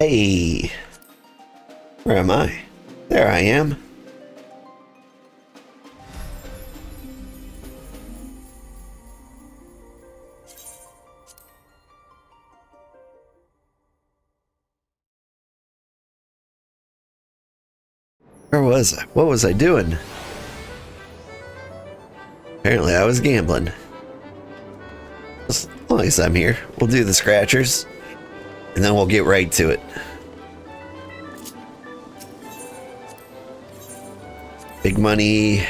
Hey, where am I? There I am. Where was I? What was I doing? Apparently I was gambling. As long as I'm here, we'll do the scratchers, and then we'll get right to it. Big money.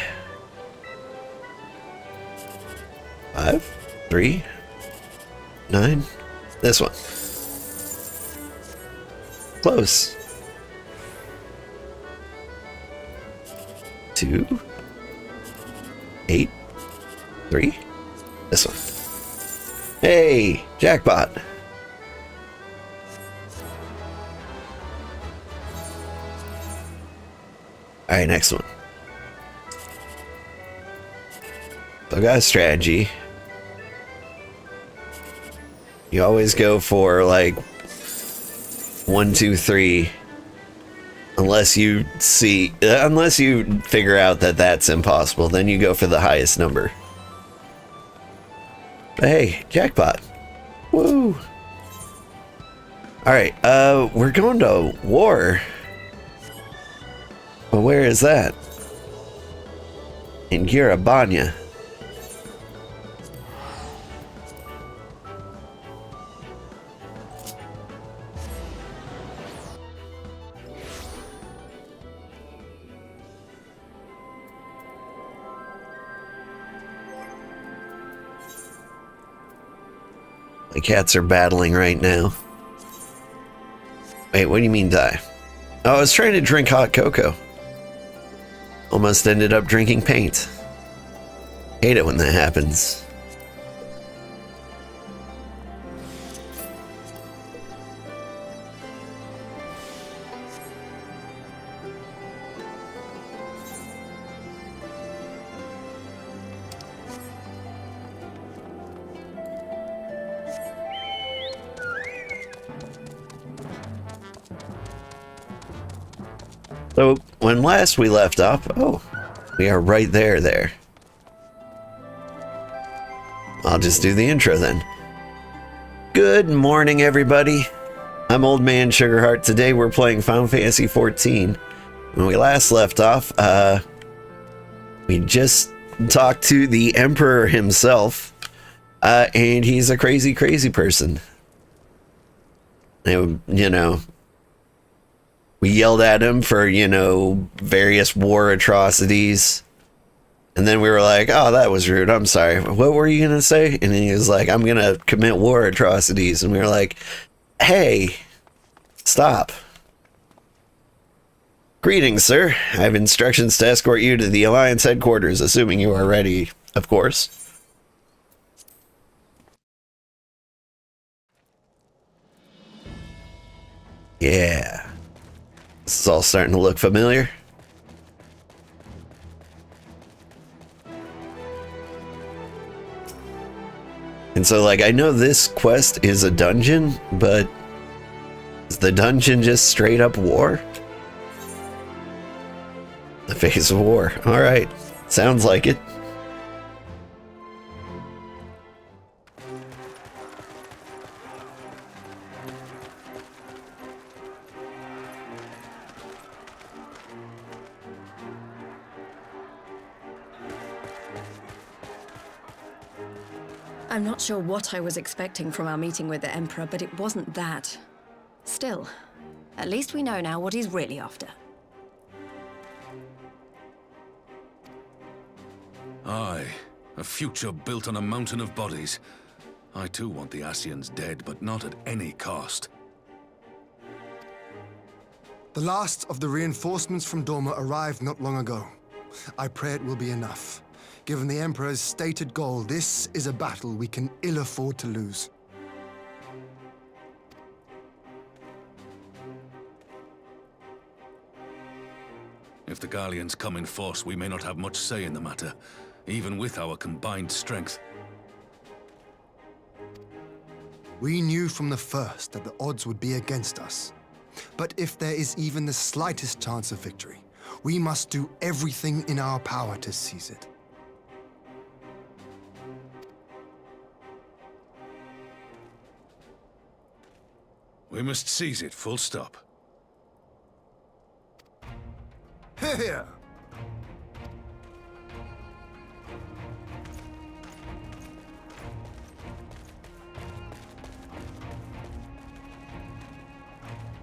5, 3, 9. This one. Close. 2, 8, 3. This one. Hey, jackpot. All right, next one. So I got a strategy. You always go for like 1, 2, 3, unless you figure out that that's impossible. Then you go for the highest number. But hey, jackpot! Woo! All right, we're going to war. Well, where is that? In Girabanya. The cats are battling right now. Wait, what do you mean die? Oh, I was trying to drink hot cocoa. Almost ended up drinking paint. Hate it when that happens. So, when last we left off, oh, we are right there. I'll just do the intro then. Good morning, everybody. I'm Old Man Sugarheart. Today we're playing Final Fantasy XIV. When we last left off, we just talked to the Emperor himself, and he's a crazy person. And, you know, we yelled at him for, you know, various war atrocities. And then we were like, oh, that was rude. I'm sorry. What were you going to say? And he was like, I'm going to commit war atrocities. And we were like, hey, stop. Greetings, sir. I have instructions to escort you to the Alliance headquarters, assuming you are ready, of course. Yeah. This is all starting to look familiar. And so, like, I know this quest is a dungeon, but is the dungeon just straight up war? The face of war. All right. Sounds like it. I'm not sure what I was expecting from our meeting with the Emperor, but it wasn't that. Still, at least we know now what he's really after. Aye, a future built on a mountain of bodies. I too want the Ascians dead, but not at any cost. The last of the reinforcements from Dorma arrived not long ago. I pray it will be enough. Given the Emperor's stated goal, this is a battle we can ill afford to lose. If the Gallians come in force, we may not have much say in the matter, even with our combined strength. We knew from the first that the odds would be against us. But if there is even the slightest chance of victory, we must do everything in our power to seize it. We must seize it, full stop. Here!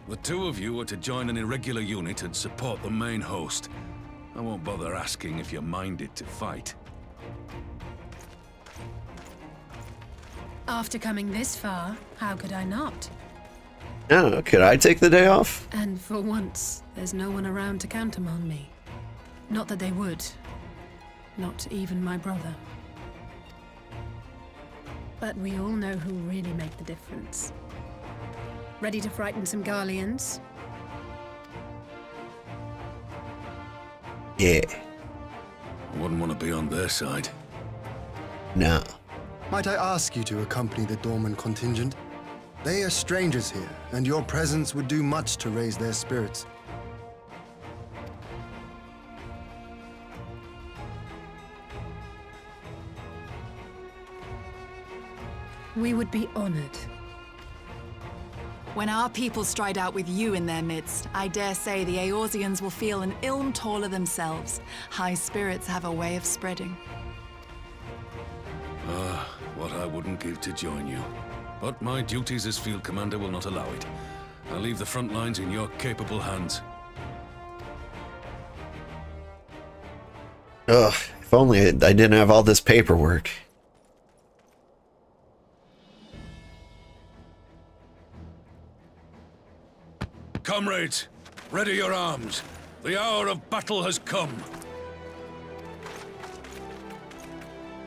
The two of you are to join an irregular unit and support the main host. I won't bother asking if you're minded to fight. After coming this far, how could I not? Oh, could I take the day off? And for once, there's no one around to count on me. Not that they would. Not even my brother. But we all know who really make the difference. Ready to frighten some Garleans? Yeah. I wouldn't want to be on their side. No. Might I ask you to accompany the Dorman contingent? They are strangers here, and your presence would do much to raise their spirits. We would be honored. When our people stride out with you in their midst, I dare say the Eorzeans will feel an ilm taller themselves. High spirits have a way of spreading. What I wouldn't give to join you. But my duties as field commander will not allow it. I'll leave the front lines in your capable hands. Ugh, if only I didn't have all this paperwork. Comrades, ready your arms. The hour of battle has come.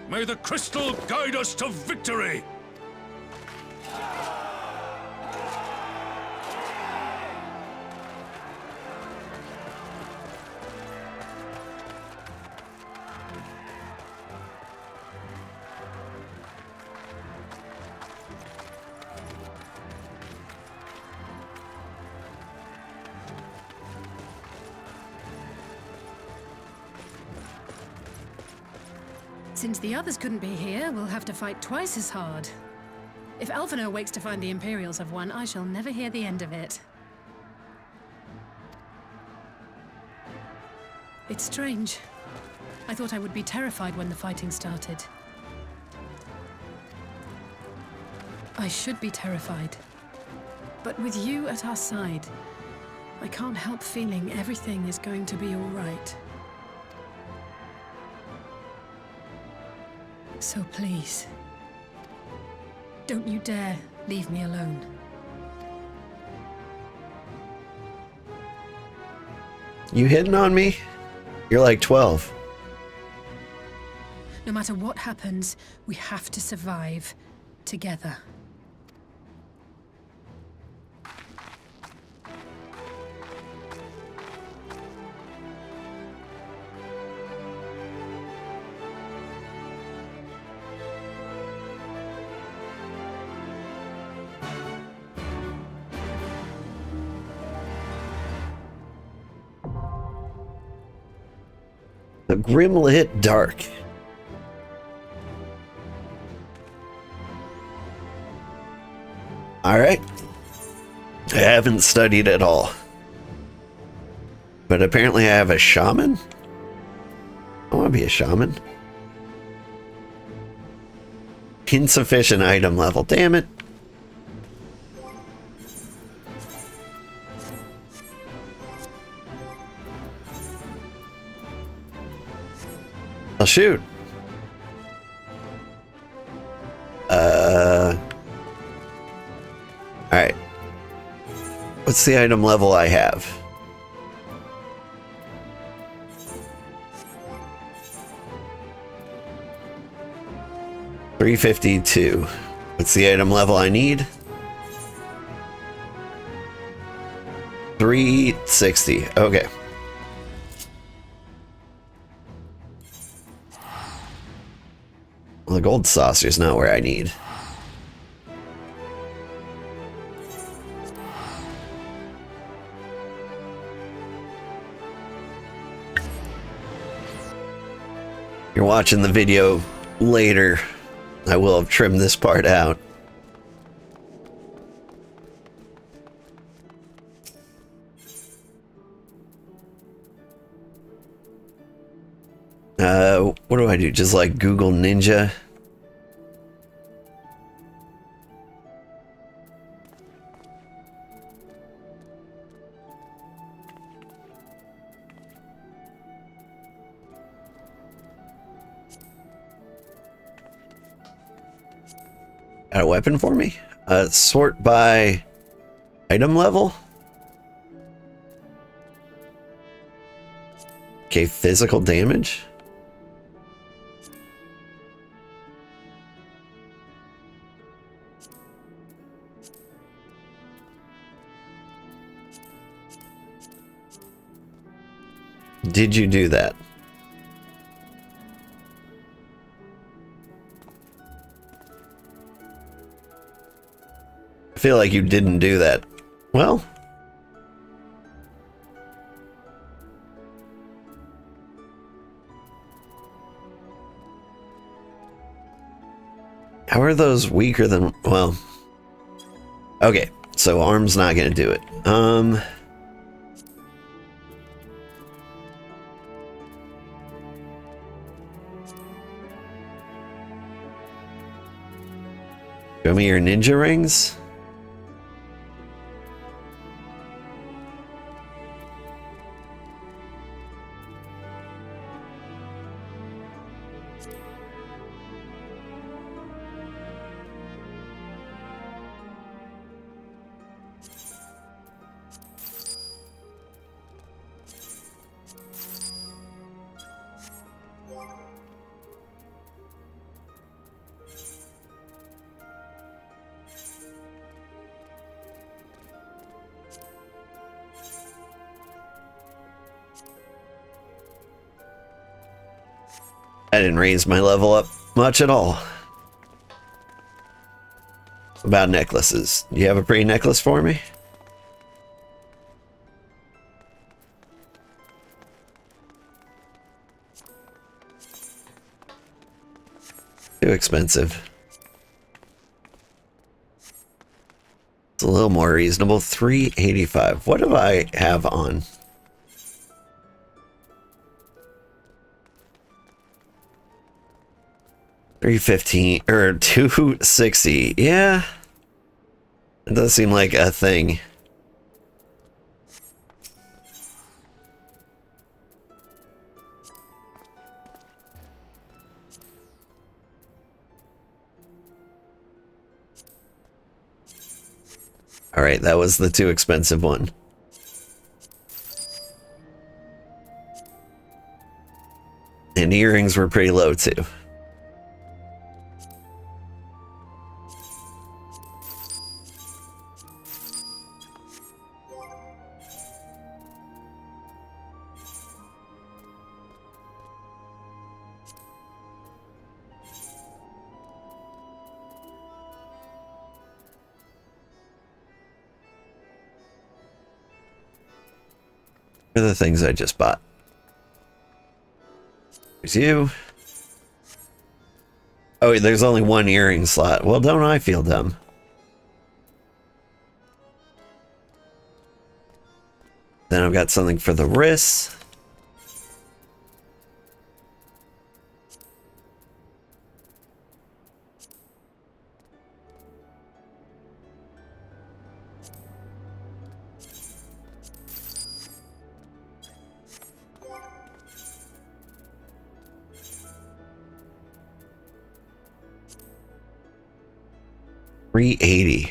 May the crystal guide us to victory! Since the others couldn't be here, we'll have to fight twice as hard. If Alphinaud wakes to find the Imperials have won, I shall never hear the end of it. It's strange. I thought I would be terrified when the fighting started. I should be terrified. But with you at our side, I can't help feeling everything is going to be all right. So please, don't you dare leave me alone. You hitting on me? You're like 12. No matter what happens, we have to survive together. The Grimlit Dark. Alright. I haven't studied at all. But apparently I have a shaman? I want to be a shaman. Insufficient item level. Damn it. I'll shoot. Alright. What's the item level I have? $352. What's the item level I need? 360. Okay. Well, the gold saucer is not where I need. you're watching the video later, I will have trimmed this part out. What do I do? Just like Google Ninja? Got a weapon for me? Sort by item level? Okay, physical damage? Did you do that? I feel like you didn't do that. Well, how are those weaker than, well, okay, so arm's not gonna do it. Show me your ninja rings. I didn't raise my level up much at all. About necklaces. You have a pretty necklace for me? Too expensive. It's a little more reasonable. $385. What do I have on? $315 or $260. Yeah, it does seem like a thing. All right, that was the too expensive one. And earrings were pretty low too. Are the things I just bought. There's you. Oh, there's only one earring slot. Well, don't I feel dumb? Then I've got something for the wrists. $380.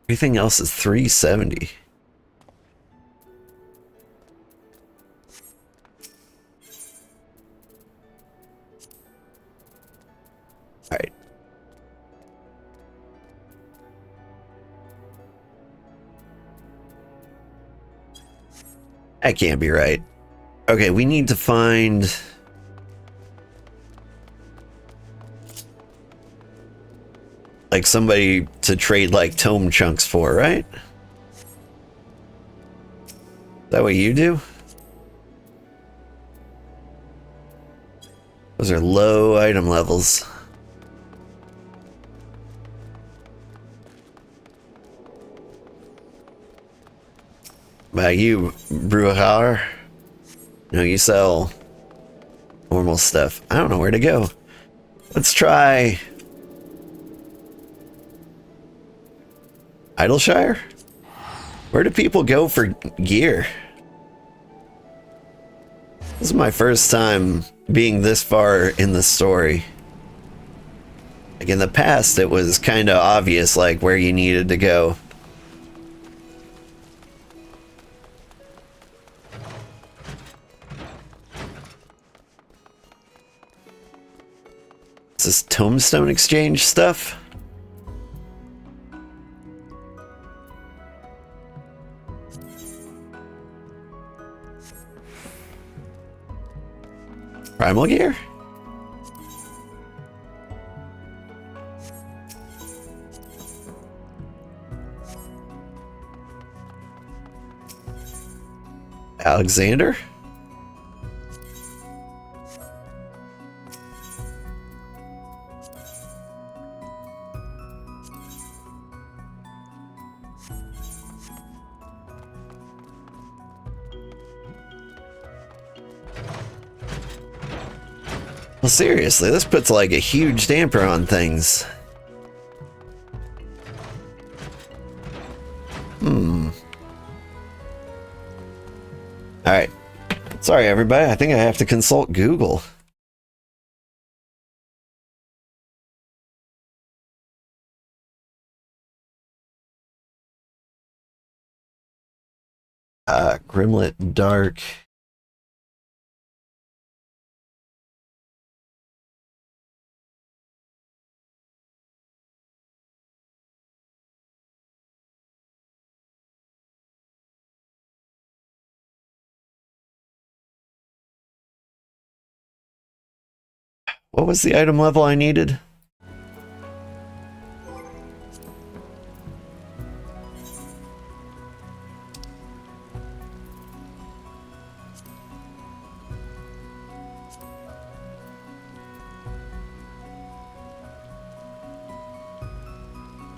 Everything else is $370. All right. That can't be right. Okay, we need to find... like somebody to trade like tome chunks for, right? that what you do? Those are low item levels. About you, Bruhar? No, you sell normal stuff. I don't know where to go. Let's try Idleshire? Where do people go for gear? This is my first time being this far in the story. Like in the past, it was kind of obvious, like where you needed to go. Is this Tombstone Exchange stuff? Primal gear? Alexander? Well, seriously, this puts like a huge damper on things. Alright. Sorry, everybody. I think I have to consult Google. Grimlet Dark. What was the item level I needed?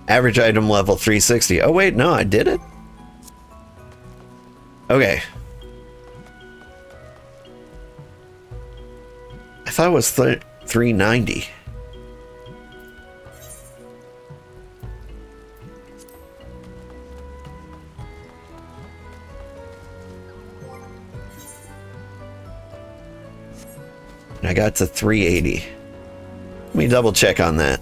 Average item level 360. Oh wait, no, I did it? Okay. I thought it was 390. And I got to 380. Let me double check on that.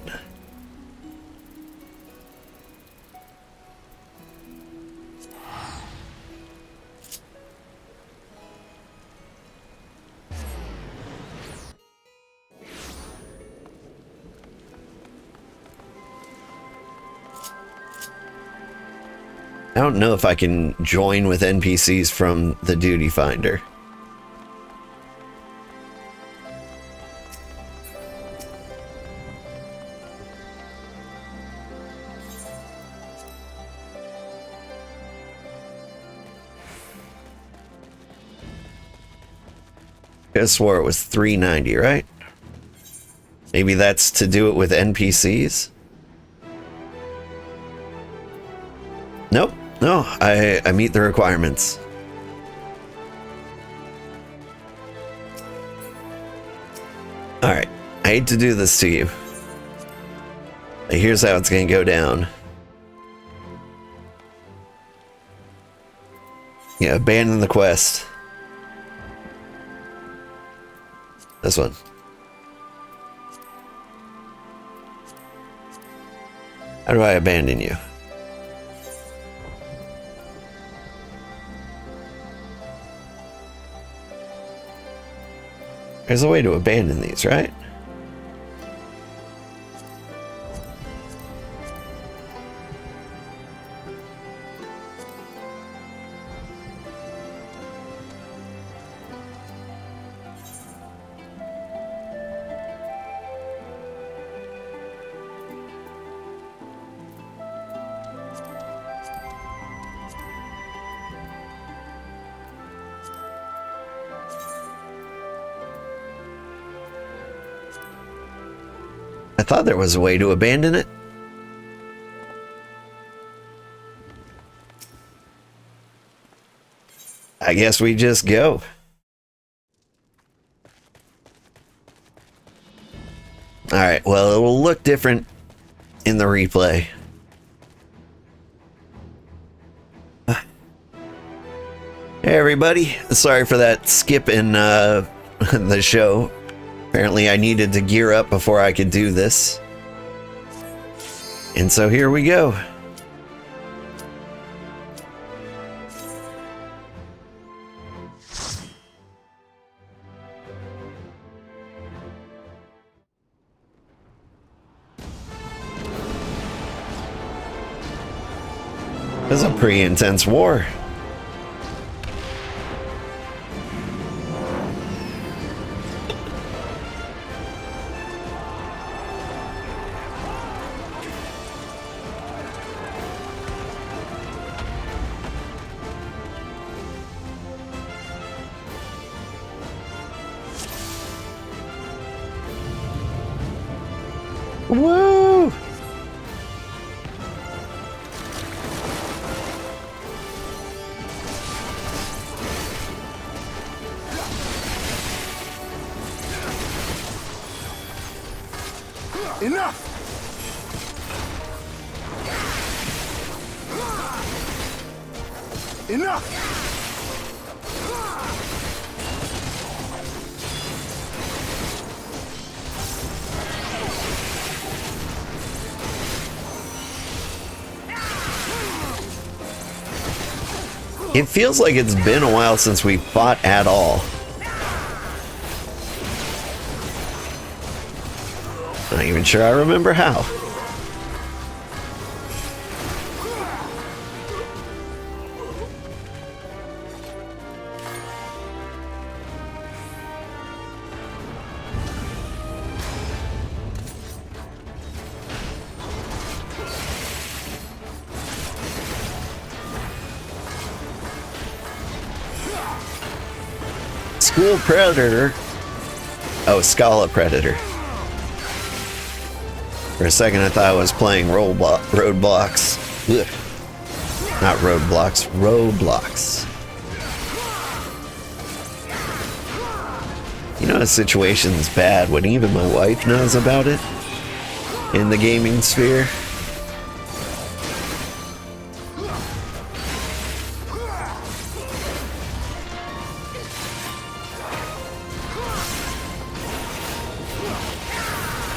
I don't know if I can join with NPCs from the duty finder. I swore it was 390, right? Maybe that's to do it with NPCs? Nope. No, I meet the requirements. Alright, I hate to do this to you. But here's how it's gonna go down. Yeah, abandon the quest. This one. How do I abandon you? There's a way to abandon these, right? I thought there was a way to abandon it. I guess we just go. Alright, well, it will look different in the replay. Hey everybody, sorry for that skip in the show. Apparently I needed to gear up before I could do this. And so here we go. It was a pretty intense war. Woo! Enough! Enough! It feels like it's been a while since we fought at all. Not even sure I remember how. School Predator. Oh, Scala Predator. For a second I thought I was playing Roadblocks. Ugh. Not Roadblocks, Roblox. You know, a situation's bad when even my wife knows about it in the gaming sphere.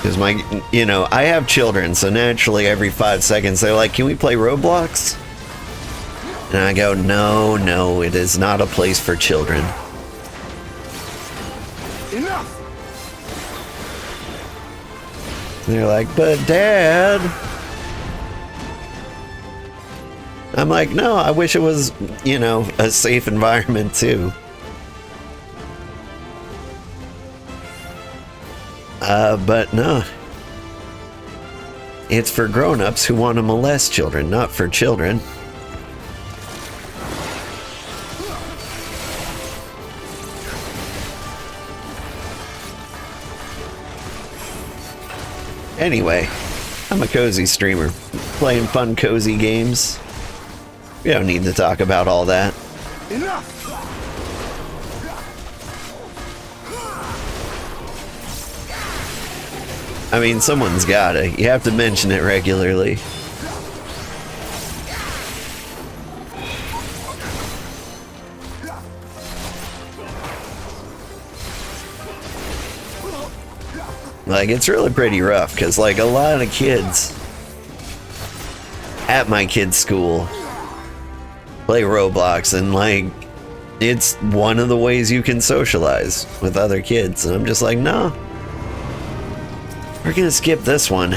Because I have children, so naturally every 5 seconds they're like, can we play Roblox? And I go, no, it is not a place for children. Enough! And they're like, but Dad. I'm like, no, I wish it was, a safe environment too. But no. It's for grown-ups who want to molest children, not for children. Anyway, I'm a cozy streamer, playing fun, cozy games. We don't need to talk about all that. Enough! I mean, someone's gotta. You have to mention it regularly. Like, it's really pretty rough, because, like, a lot of kids at my kids' school play Roblox, and, like, it's one of the ways you can socialize with other kids. And I'm just like, no. We're gonna skip this one.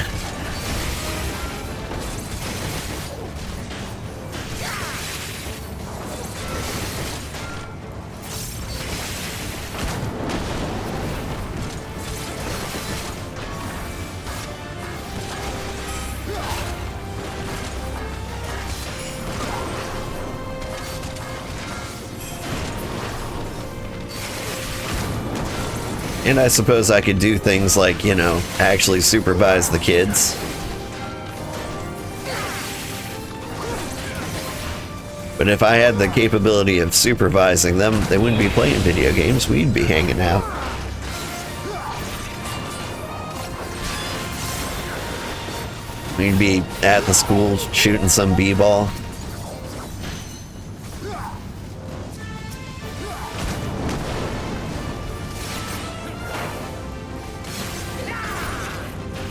And I suppose I could do things like, you know, actually supervise the kids. But if I had the capability of supervising them, they wouldn't be playing video games. We'd be hanging out. We'd be at the school shooting some b-ball.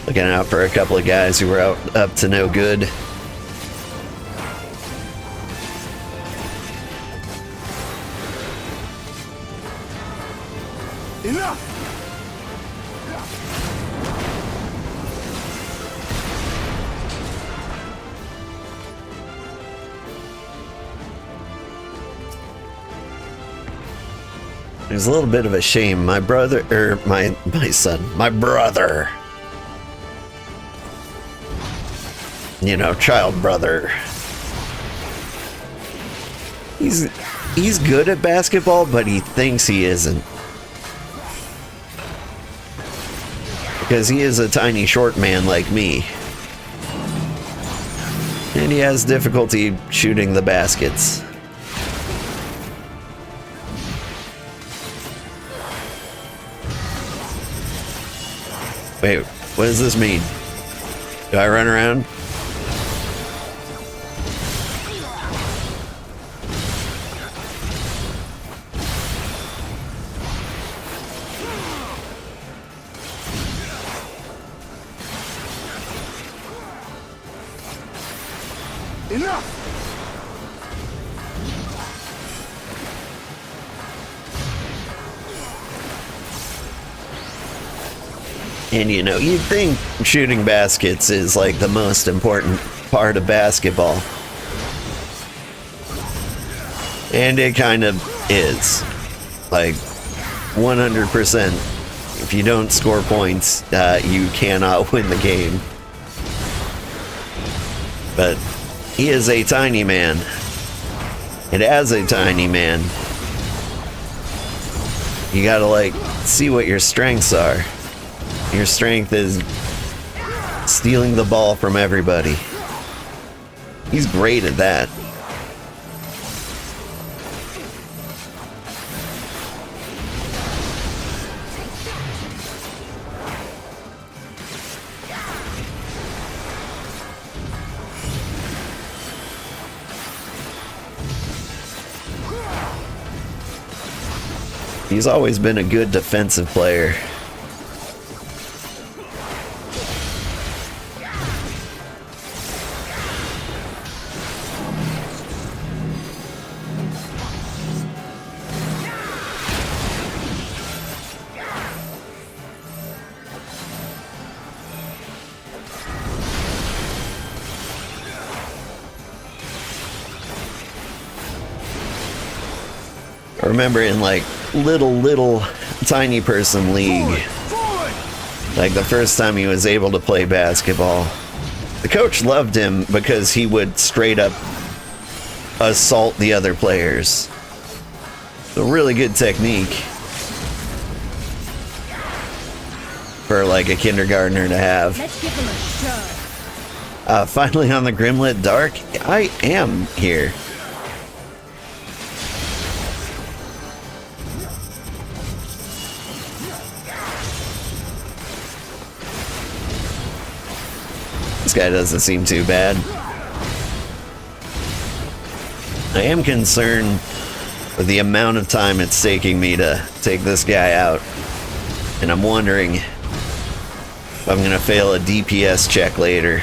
Looking out for a couple of guys who were up to no good. Enough! There's a little bit of a shame. My brother, or my son, my brother. You know, child brother. He's good at basketball, but he thinks he isn't. Because he is a tiny short man like me. And he has difficulty shooting the baskets. Wait, what does this mean? Do I run around? Enough! And you know, you'd think shooting baskets is like the most important part of basketball. And it kind of is. Like, 100%. If you don't score points, you cannot win the game. But he is a tiny man. And as a tiny man, you gotta, like, see what your strengths are. Your strength is stealing the ball from everybody. He's great at that. He's always been a good defensive player. I remember in like little tiny person league, like the first time he was able to play basketball, the coach loved him because he would straight up assault the other players. A really good technique for like a kindergartner to have. Let's give them a show. Finally on the Grimlit Dark, I am here. This guy doesn't seem too bad. I am concerned with the amount of time it's taking me to take this guy out. And I'm wondering if I'm gonna fail a DPS check later.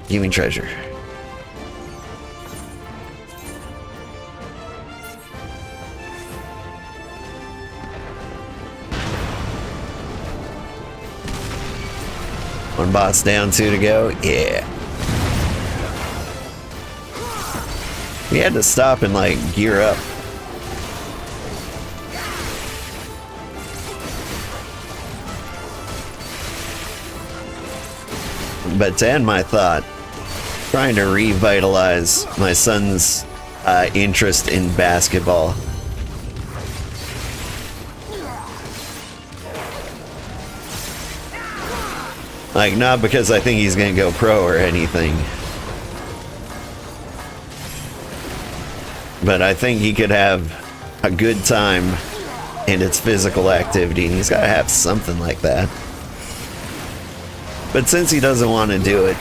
Give me treasure. One boss down, 2 to go. Yeah. We had to stop and like gear up. But to end my thought, trying to revitalize my son's interest in basketball. Like, not because I think he's gonna go pro or anything, but I think he could have a good time in its physical activity, and he's gotta have something like that. But since he doesn't want to do it,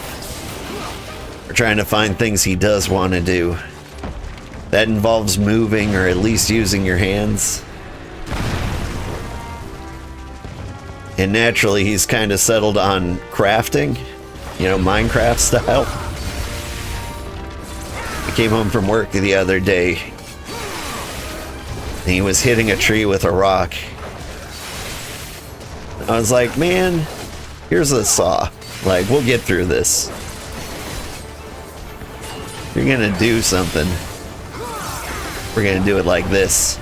we're trying to find things he does want to do. That involves moving or at least using your hands. And naturally, he's kind of settled on crafting, you know, Minecraft style. I came home from work the other day, and he was hitting a tree with a rock. I was like, man, here's a saw. Like, we'll get through this. You're gonna do something. We're gonna do it like this.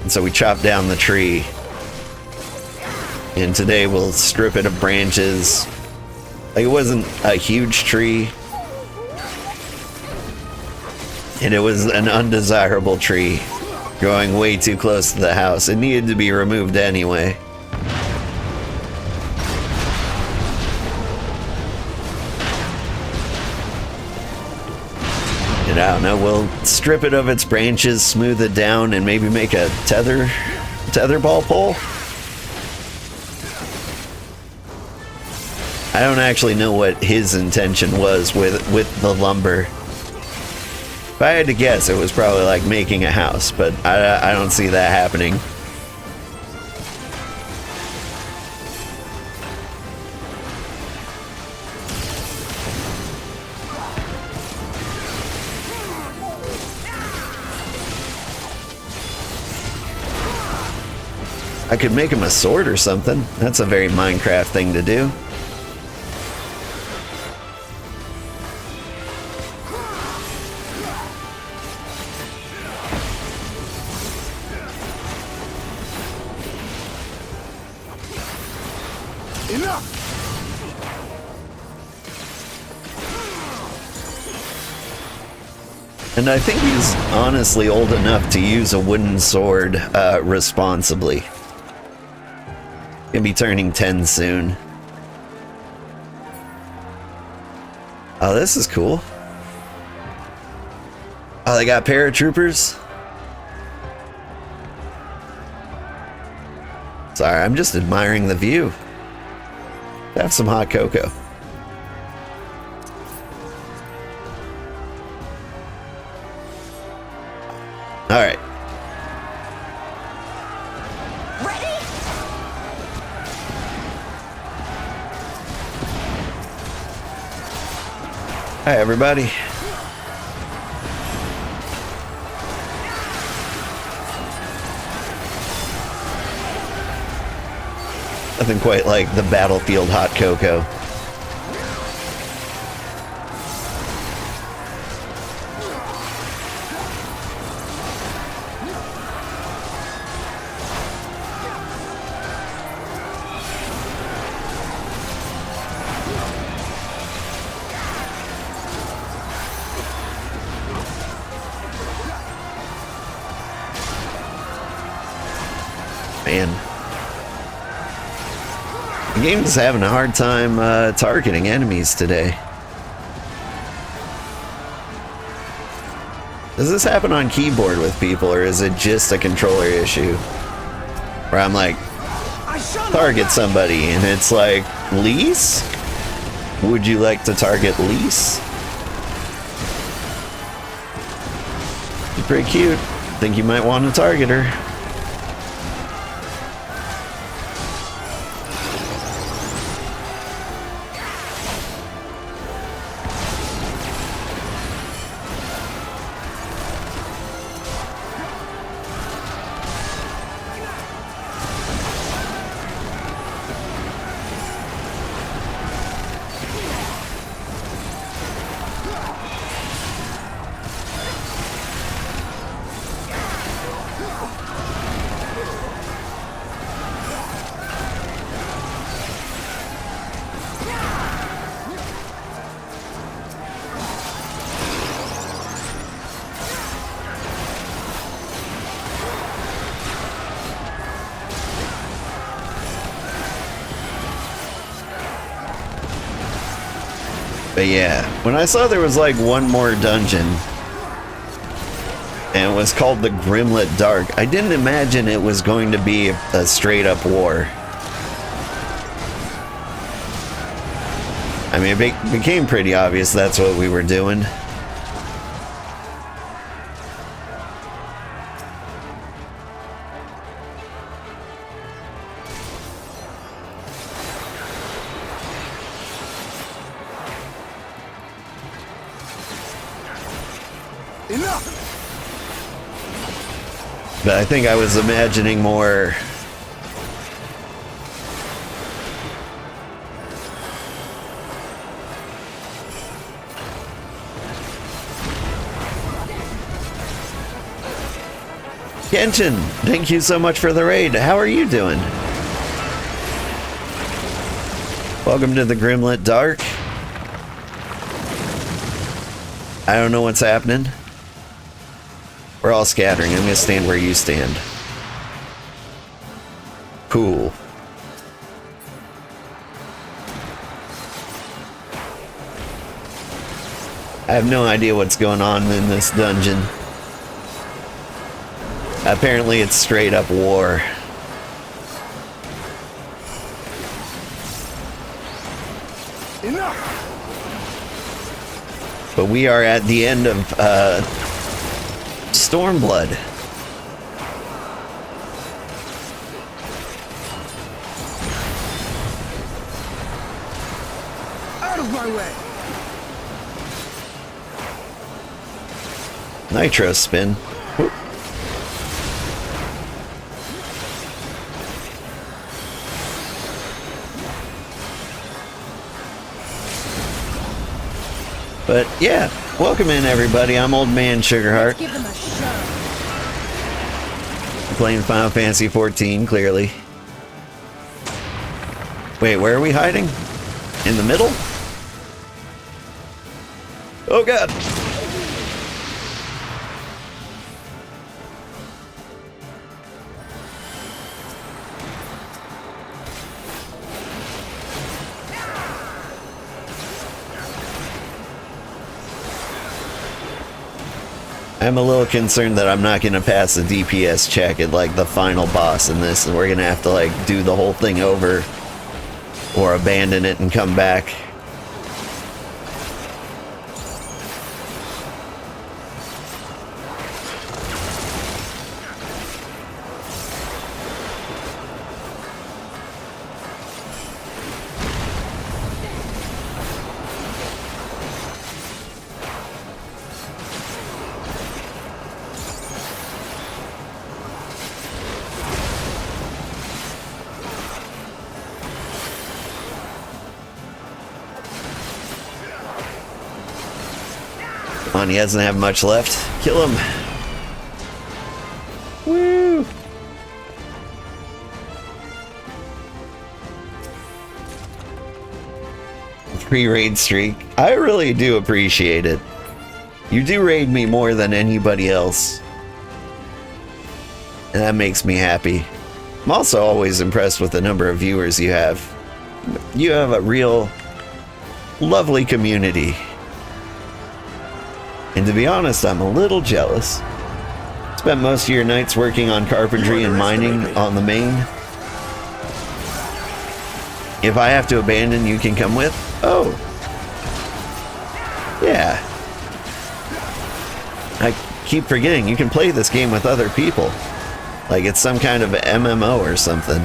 And so we chopped down the tree. And today we'll strip it of branches. Like, it wasn't a huge tree. And it was an undesirable tree growing way too close to the house. It needed to be removed anyway. And I don't know, we'll strip it of its branches, smooth it down, and maybe make a tetherball pole. I don't actually know what his intention was with the lumber. If I had to guess, it was probably like making a house, but I don't see that happening. I could make him a sword or something. That's a very Minecraft thing to do. And I think he's honestly old enough to use a wooden sword responsibly. Gonna be turning 10 soon. Oh, this is cool. Oh, they got paratroopers? Sorry, I'm just admiring the view. Have some hot cocoa. All right. Ready? Hi, everybody. Nothing quite like the battlefield hot cocoa. Man. The game's having a hard time targeting enemies today. Does this happen on keyboard with people, or is it just a controller issue? Where I'm like, target somebody, and it's like, Lise? Would you like to target Lise? She's pretty cute. Think you might want to target her. But yeah, when I saw there was like one more dungeon, and it was called the Grimlet Dark, I didn't imagine it was going to be a straight up war. I mean, it became pretty obvious that's what we were doing. Enough! But I think I was imagining more. Kenshin, thank you so much for the raid. How are you doing? Welcome to the Grimlet Dark. I don't know what's happening. We're all scattering. I'm gonna stand where you stand. Cool. I have no idea what's going on in this dungeon. Apparently it's straight up war. Enough! But we are at the end of Stormblood. Out of my way! Nitro spin. Whoop. But yeah, welcome in everybody. I'm Old Man Sugarheart. Give them a show. Playing Final Fantasy 14, clearly. Wait, where are we hiding? In the middle? Oh god! I'm a little concerned that I'm not going to pass the DPS check at like the final boss in this, and we're going to have to like do the whole thing over or abandon it and come back. He doesn't have much left. Kill him. Woo! Free raid streak. I really do appreciate it. You do raid me more than anybody else. And that makes me happy. I'm also always impressed with the number of viewers you have. You have a real lovely community. And to be honest, I'm a little jealous. Spent most of your nights working on carpentry and mining on the main. If I have to abandon, you can come with? Oh. Yeah. I keep forgetting, you can play this game with other people. Like it's some kind of MMO or something.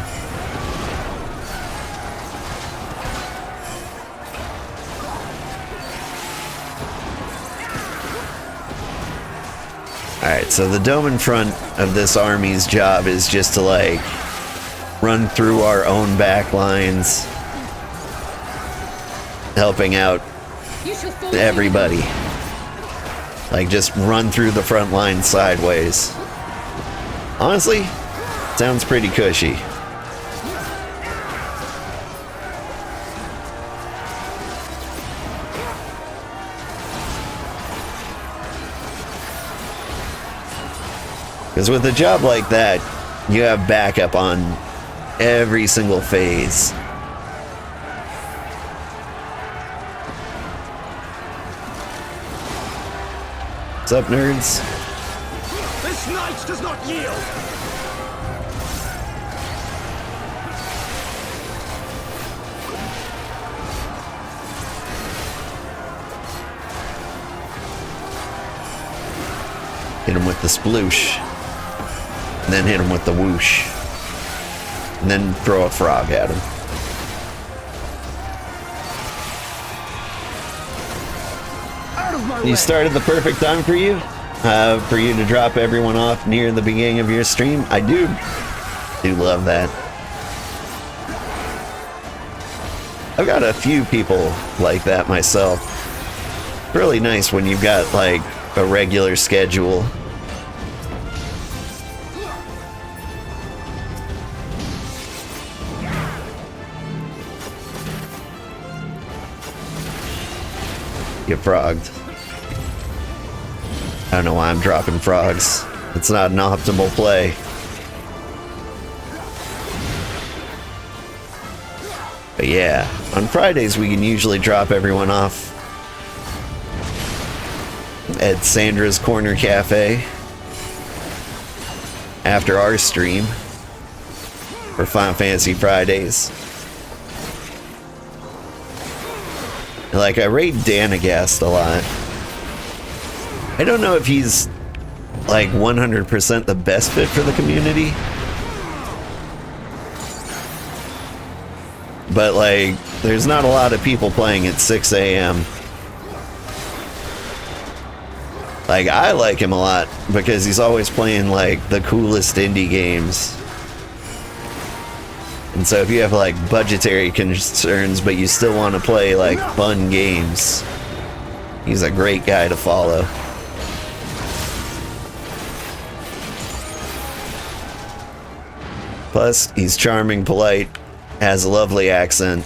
Alright, so the dome in front of this army's job is just to, like, run through our own back lines, helping out everybody. Like, just run through the front line sideways. Honestly, sounds pretty cushy. Because with a job like that, you have backup on every single phase. What's up, nerds? This knight does not yield! Hit him with the sploosh. And then hit him with the whoosh. And then throw a frog at him. Out of my You way! started the perfect time for you to drop everyone off near the beginning of your stream. I do love that. I've got a few people like that myself. Really nice when you've got like a regular schedule. Get frogged. I don't know why I'm dropping frogs. It's not an optimal play. But yeah, on Fridays we can usually drop everyone off at Sandra's Corner Cafe after our stream for Final Fantasy Fridays. Like, I rate Danagast a lot. I don't know if he's like 100% the best fit for the community, but like there's not a lot of people playing at 6 a.m. Like, I like him a lot because he's always playing like the coolest indie games. And so if you have like budgetary concerns but you still want to play like fun games, he's a great guy to follow. Plus, he's charming, polite, has a lovely accent.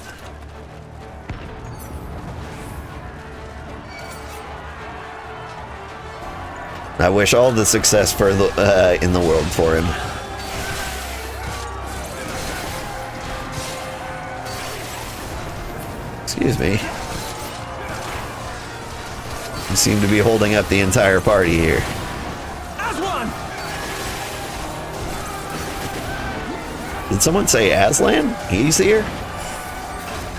I wish all the success for the in the world for him. Excuse me. You seem to be holding up the entire party here. As one! Did someone say Aslan? He's here?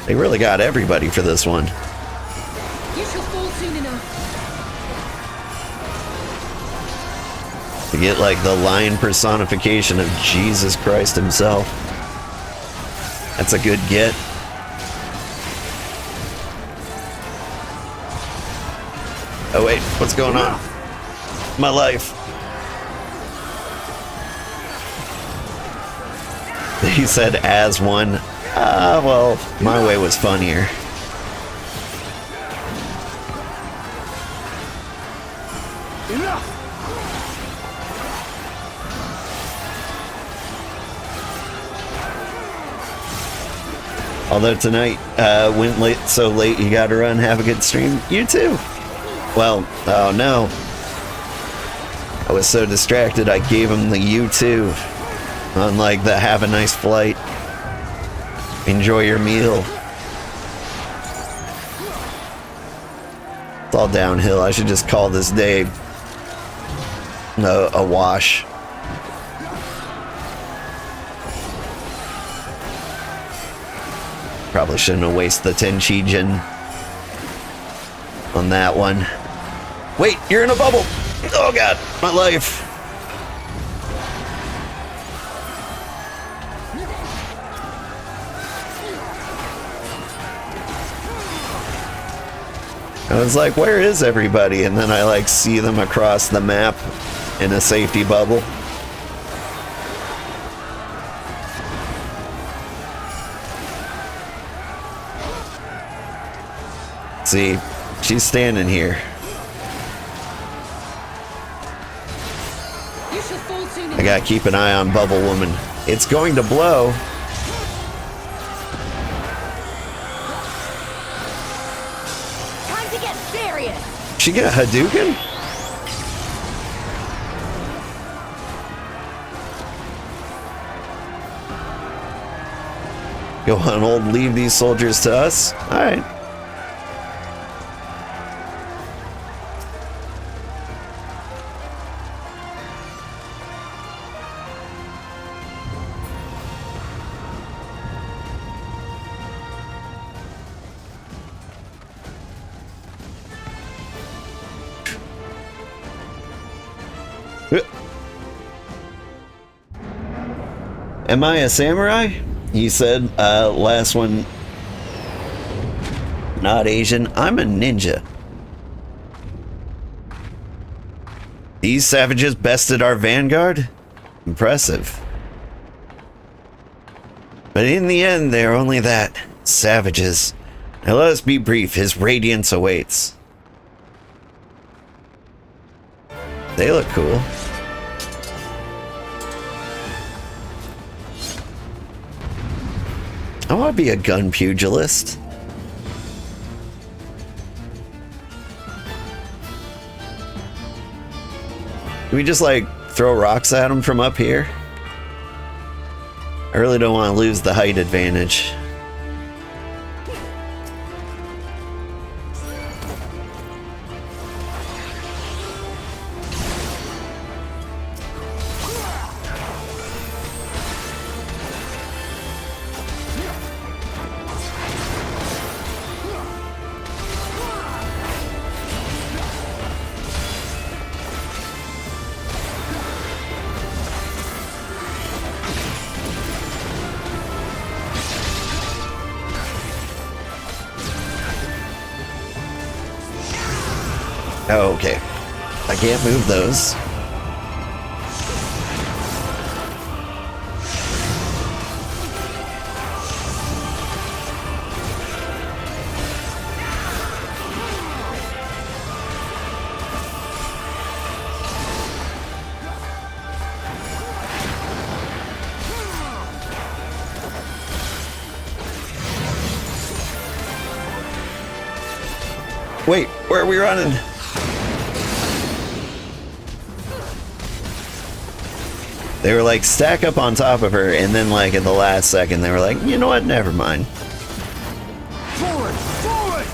They really got everybody for this one. You shall fall soon enough. To get like the lion personification of Jesus Christ himself. That's a good get. Oh wait, what's going on? My life. He said as one. Well, my way was funnier. Enough! Although tonight went late, so late you gotta run. Have a good stream. You too. Well, oh no. I was so distracted I gave him the you too. On like the have a nice flight. Enjoy your meal. It's all downhill. I should just call this day a wash. Probably shouldn't have wasted the Tenchi Jin on that one. Wait, you're in a bubble! Oh god, my life. I was like, where is everybody? And then I like see them across the map in a safety bubble. See, she's standing here. You shall fall soon I gotta keep an eye on Bubble Woman. It's going to blow. Time to get serious. She got Hadouken? Go on, old, leave these soldiers to us. Alright. Am I a samurai? He said, last one, not Asian. I'm a ninja. These savages bested our vanguard? Impressive. But in the end, they're only that. Savages. Now let us be brief. His radiance awaits. They look cool. I want to be a gun pugilist. Can we just like throw rocks at him from up here? I really don't want to lose the height advantage. Oh, okay. I can't move those. Wait, where are we running? They were like stack up on top of her, and then like at the last second they were like, you know what, never mind. Forward! Forward!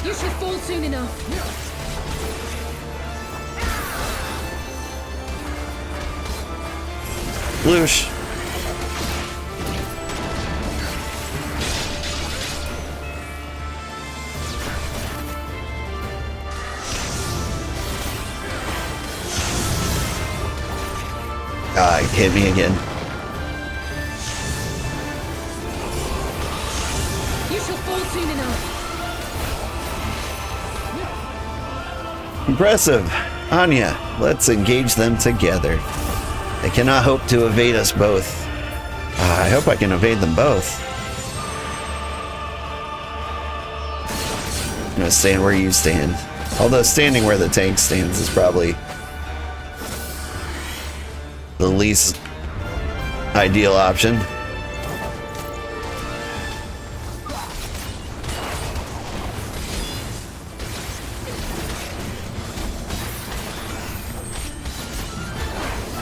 You should fall soon enough. Loosh. Ah, it hit me again. You shall fall soon enough. Impressive. Anya, let's engage them together. They cannot hope to evade us both. I hope I can evade them both. I'm gonna stand where you stand. Although standing where the tank stands is probably the least ideal option.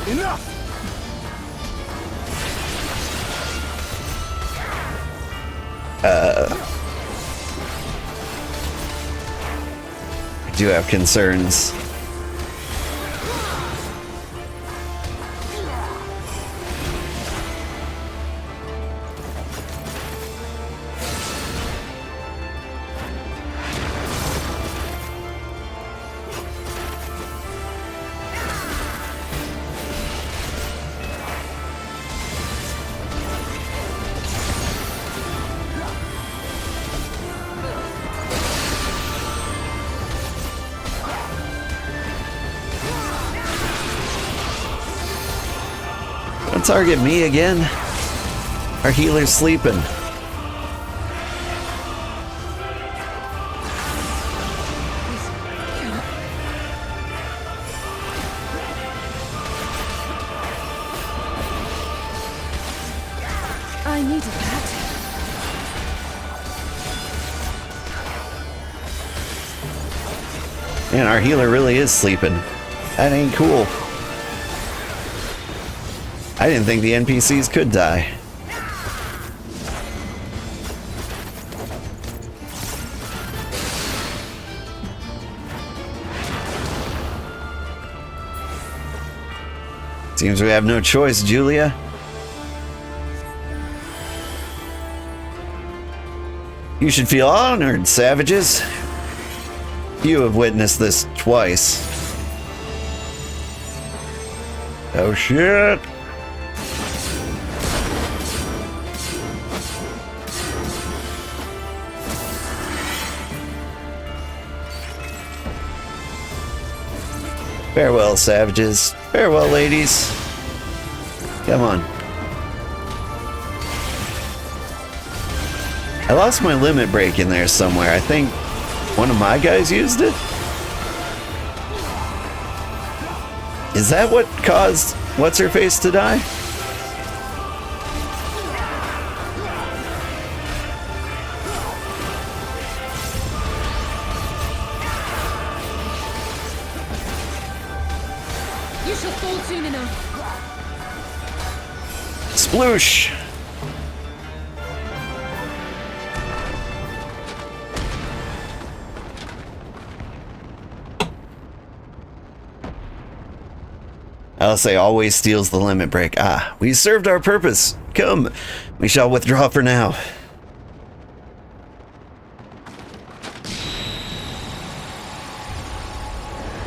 Enough! I do have concerns. Don't target me again. Our healer's sleeping. I needed that. Man, our healer really is sleeping. That ain't cool. I didn't think the NPCs could die. Seems we have no choice, Julia. You should feel honored, savages. You have witnessed this twice. Oh shit! Farewell, savages. Farewell, ladies. Come on. I lost my limit break in there somewhere. I think one of my guys used it. Is that what caused What's-Her-Face to die? You shall fall soon enough. Sploosh! I'll say always steals the limit break. Ah, we served our purpose. Come, we shall withdraw for now.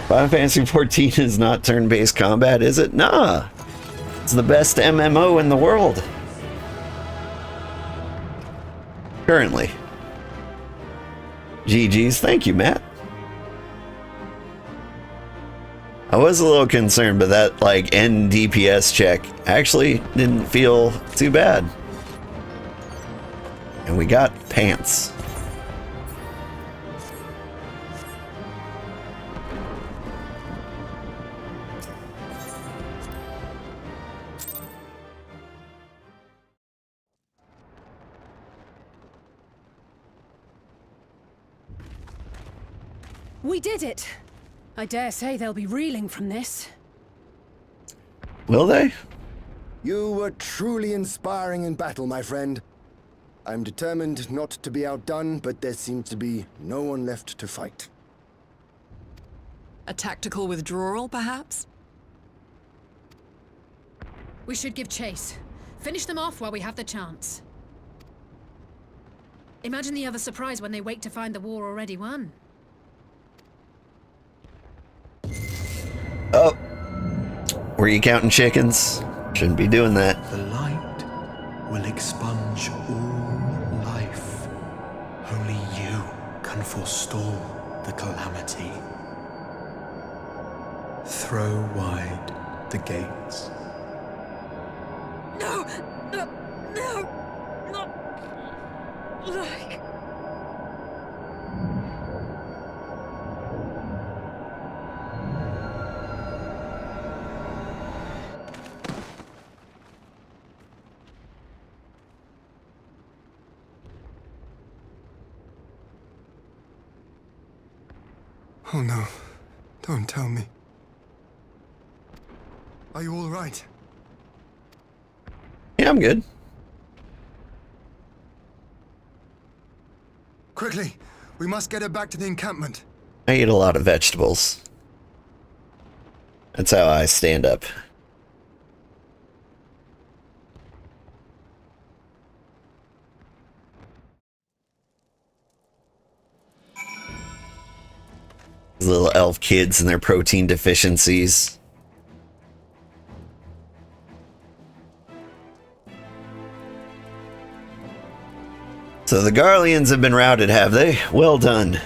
Final Fantasy XIV is not turn-based combat, is it? Nah. It's the best MMO in the world. Currently. GG's. Thank you, Matt. I was a little concerned, but that, like, end DPS check actually didn't feel too bad. And we got pants. We did it! I dare say they'll be reeling from this. Will they? You were truly inspiring in battle, my friend. I'm determined not to be outdone, but there seems to be no one left to fight. A tactical withdrawal, perhaps? We should give chase. Finish them off while we have the chance. Imagine the other surprise when they wake to find the war already won. Oh. Were you counting chickens? Shouldn't be doing that. The light will expunge all life. Only you can forestall the calamity. Throw wide the gates. No! No! No! Not like... Oh no. Don't tell me. Are you all right? Yeah, I'm good. Quickly! We must get her back to the encampment. I eat a lot of vegetables. That's how I stand up. These little elf kids and their protein deficiencies. So the Garleans have been routed, have they? Well done.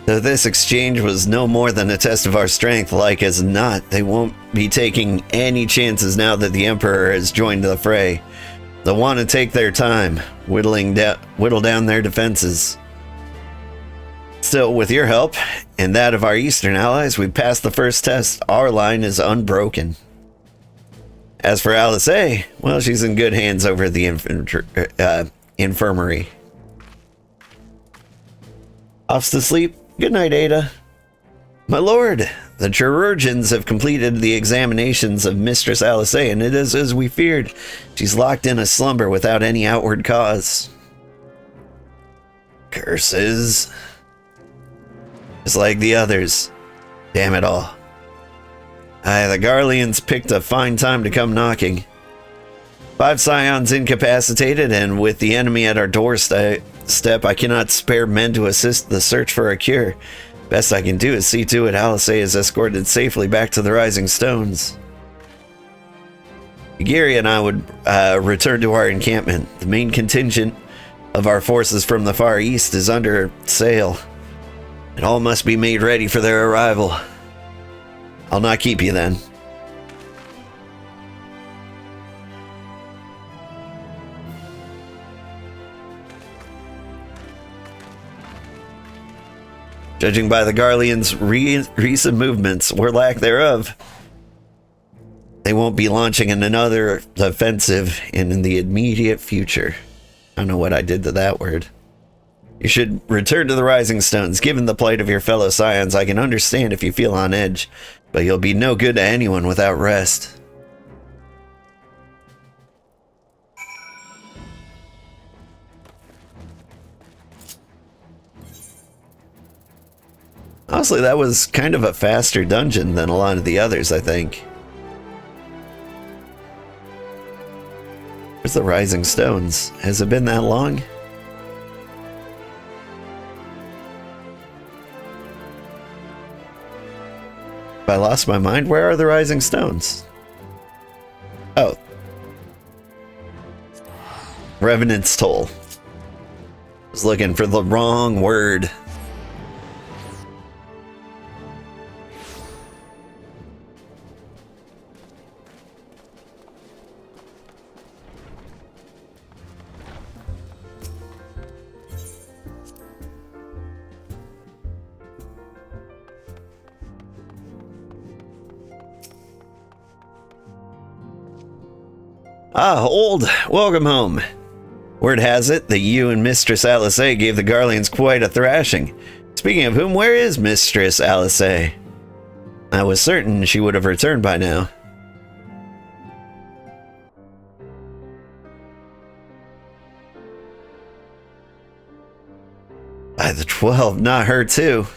Though this exchange was no more than a test of our strength, like as not, they won't be taking any chances now that the Emperor has joined the fray. They'll want to take their time, whittle down their defenses. Still, with your help, and that of our eastern allies, we've passed the first test. Our line is unbroken. As for Alice A, well, she's in good hands over at the infirmary. Off to sleep. Good night, Ada. My lord, the chirurgeons have completed the examinations of Mistress Alice A, and it is as we feared. She's locked in a slumber without any outward cause. Curses. Just like the others. Damn it all. Aye, the Garleans picked a fine time to come knocking. 5 scions incapacitated, and with the enemy at our doorstep, I cannot spare men to assist the search for a cure. Best I can do is see to it Alice is escorted safely back to the Rising Stones. Gary and I would return to our encampment. The main contingent of our forces from the Far East is under sail. It all must be made ready for their arrival. I'll not keep you then. Judging by the Garleans' recent movements, or lack thereof, they won't be launching another offensive in the immediate future. I don't know what I did to that word. You should return to the Rising Stones. Given the plight of your fellow scions, I can understand if you feel on edge, but you'll be no good to anyone without rest. Honestly, that was kind of a faster dungeon than a lot of the others, I think. Where's the Rising Stones? Has it been that long? Have I lost my mind? Where are the Rising Stones? Oh. Revenant's Toll. I was looking for the wrong word. Ah, Old, welcome home. Word has it that you and Mistress Alice gave the Garleans quite a thrashing. Speaking of whom, where is Mistress Alice? I was certain she would have returned by now. By the 12, not her too.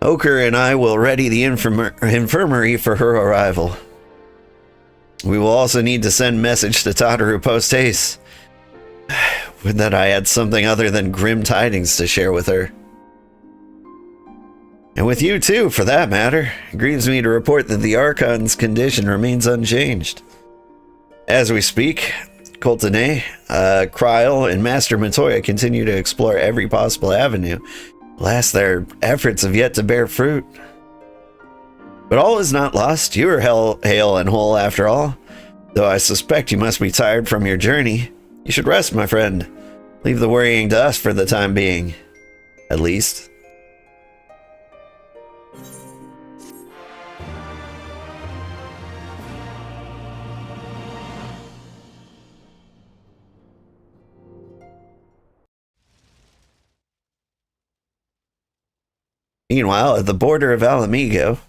Ochre and I will ready the infirmary for her arrival. We will also need to send message to Tataru post haste. Would that I had something other than grim tidings to share with her. And with you too, for that matter. It grieves me to report that the Archon's condition remains unchanged. As we speak, Coltene, Kryl, and Master Matoya continue to explore every possible avenue. Alas, their efforts have yet to bear fruit. But all is not lost. You are hale and whole after all. Though I suspect you must be tired from your journey. You should rest, my friend. Leave the worrying to us for the time being. At least. Meanwhile, at the border of Alamigo,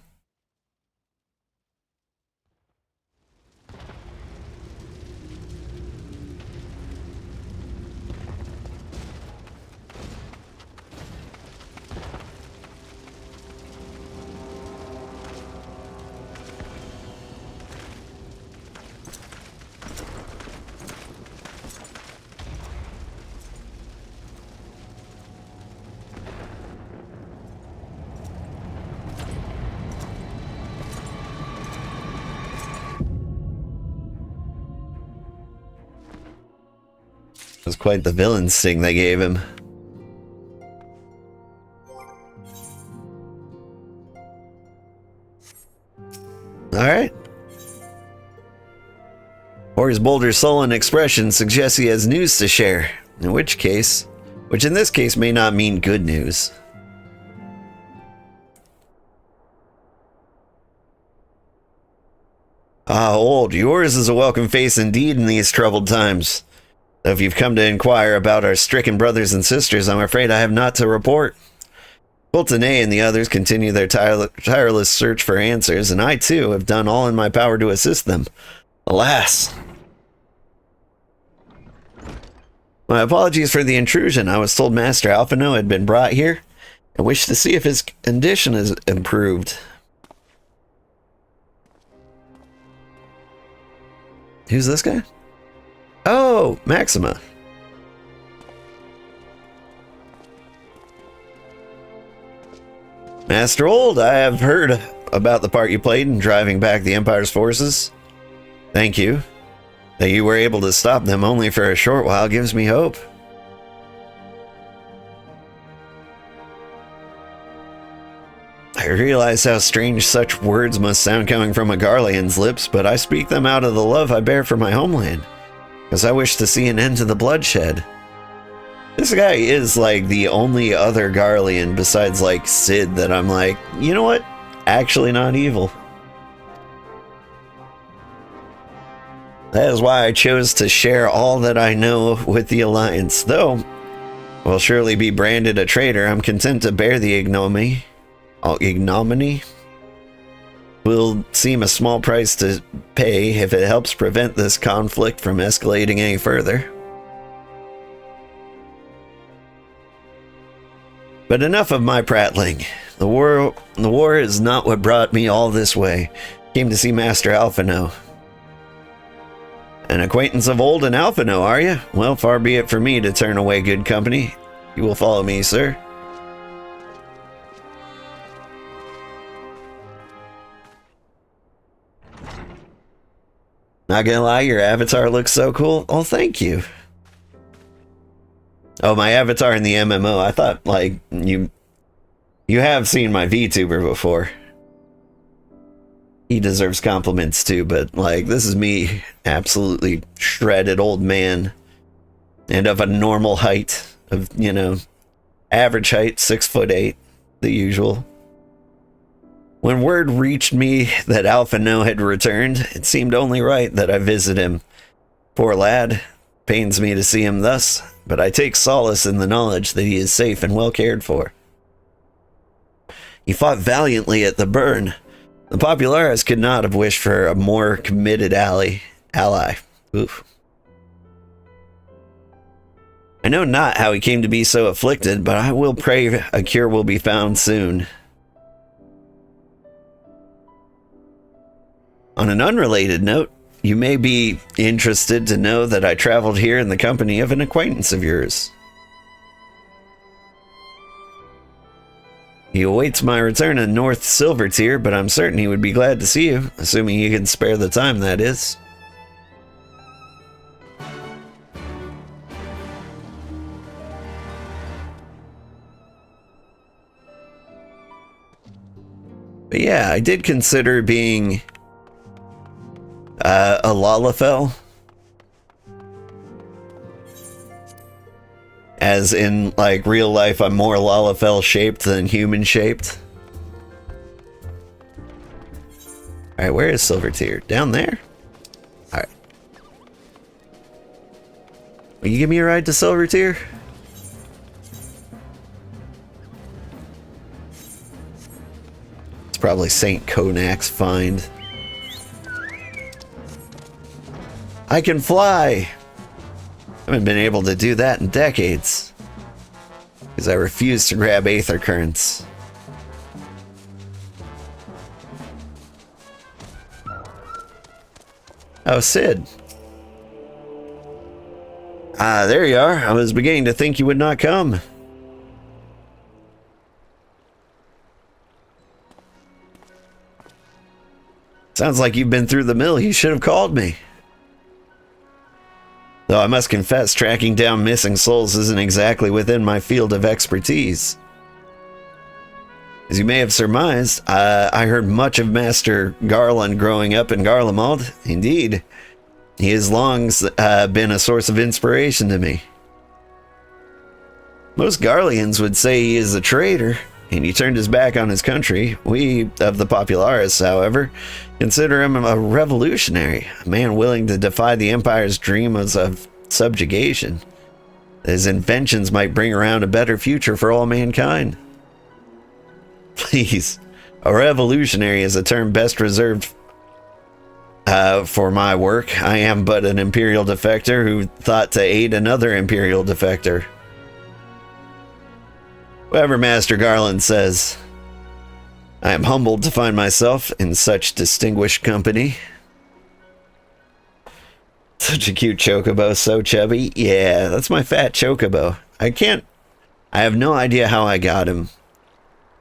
it was quite the villain sting they gave him. Alright. Or his bolder sullen expression suggests he has news to share. Which in this case may not mean good news. Ah, Old, yours is a welcome face indeed in these troubled times. Though if you've come to inquire about our stricken brothers and sisters, I'm afraid I have not to report. Coltene and the others continue their tireless search for answers, and I too have done all in my power to assist them. Alas! My apologies for the intrusion. I was told Master Alphino had been brought here. I wish to see if his condition is improved. Who's this guy? Oh, Maxima. Master Old, I have heard about the part you played in driving back the Empire's forces. Thank you. That you were able to stop them only for a short while gives me hope. I realize how strange such words must sound coming from a Garlean's lips, but I speak them out of the love I bear for my homeland, because I wish to see an end to the bloodshed. This guy is like the only other Garlean besides like Sid that I'm like, you know what? Actually not evil. That is why I chose to share all that I know with the Alliance. Though will surely be branded a traitor, I'm content to bear the ignominy. Ignominy will seem a small price to pay if it helps prevent this conflict from escalating any further. But enough of my prattling. The war is not what brought me all this way. Came to see Master Alphino. An acquaintance of old in Alphino, are you? Well, far be it for me to turn away good company. You will follow me, sir. Not gonna lie, your avatar looks so cool. Oh, thank you. Oh, my avatar in the MMO. I thought, like, you have seen my VTuber before. He deserves compliments too, but, like, this is me, absolutely shredded old man. And of a normal height, of, you know, average height, 6'8", the usual. When word reached me that Alphino had returned, it seemed only right that I visit him. Poor lad, pains me to see him thus, but I take solace in the knowledge that he is safe and well cared for. He fought valiantly at the burn. The Populares could not have wished for a more committed ally. Oof. I know not how he came to be so afflicted, but I will pray a cure will be found soon. On an unrelated note, you may be interested to know that I traveled here in the company of an acquaintance of yours. He awaits my return in North Silvertier, but I'm certain he would be glad to see you, assuming you can spare the time, that is. But yeah, I did consider being a Lalafell. As in, like, real life, I'm more Lalafell shaped than human shaped. Alright, where is Silvertier? Down there? Alright. Will you give me a ride to Silvertier? It's probably St. Conak's find. I can fly! I haven't been able to do that in decades. Because I refuse to grab Aether Currents. Oh, Sid. Ah, there you are. I was beginning to think you would not come. Sounds like you've been through the mill. You should have called me. Though I must confess, tracking down missing souls isn't exactly within my field of expertise. As you may have surmised, I heard much of Master Garland growing up in Garlemald. Indeed, he has long been a source of inspiration to me. Most Garleans would say he is a traitor, and he turned his back on his country. We, of the Populares, however, consider him a revolutionary, a man willing to defy the Empire's dreams of subjugation. His inventions might bring around a better future for all mankind. Please, a revolutionary is a term best reserved for my work. I am but an Imperial defector who thought to aid another Imperial defector. Whatever Master Garland says, I am humbled to find myself in such distinguished company. Such a cute chocobo, so chubby. Yeah, that's my fat chocobo. I have no idea how I got him.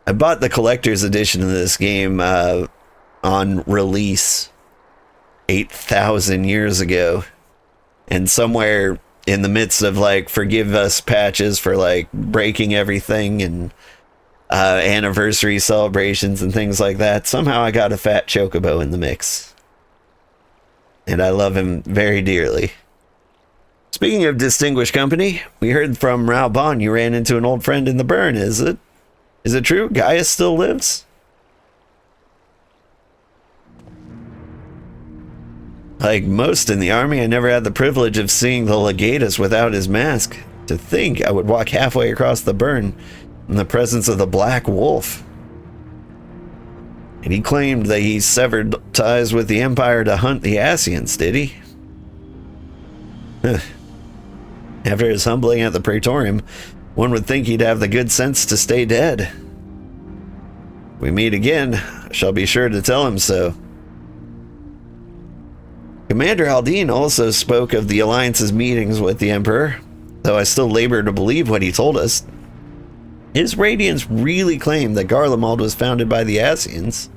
I bought the collector's edition of this game on release 8,000 years ago. And somewhere in the midst of like forgive us patches for like breaking everything and anniversary celebrations and things like that, somehow I got a fat chocobo in the mix. And I love him very dearly. Speaking of distinguished company, we heard from Raubon you ran into an old friend in the burn. Is it true? Gaius still lives? Like most in the army, I never had the privilege of seeing the legatus without his mask. To think I would walk halfway across the burn in the presence of the Black Wolf. And he claimed that he severed ties with the Empire to hunt the Ascians, did he? After his humbling at the Praetorium, one would think he'd have the good sense to stay dead. If we meet again, I shall be sure to tell him so. Commander Aldine also spoke of the Alliance's meetings with the Emperor, though I still labor to believe what he told us. His Radiance really claimed that Garlemald was founded by the Ascians.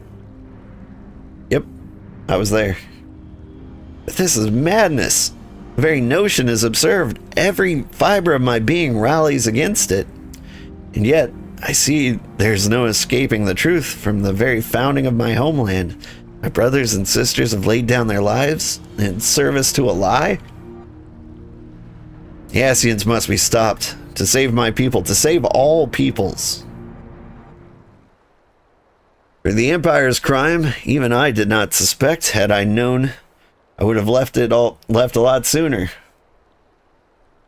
Yep, I was there. But this is madness. The very notion is absurd. Every fiber of my being rallies against it. And yet, I see there's no escaping the truth from the very founding of my homeland. My brothers and sisters have laid down their lives in service to a lie. The Ascians must be stopped. To save my people, to save all peoples. For the Empire's crime, even I did not suspect. Had I known, I would have left a lot sooner.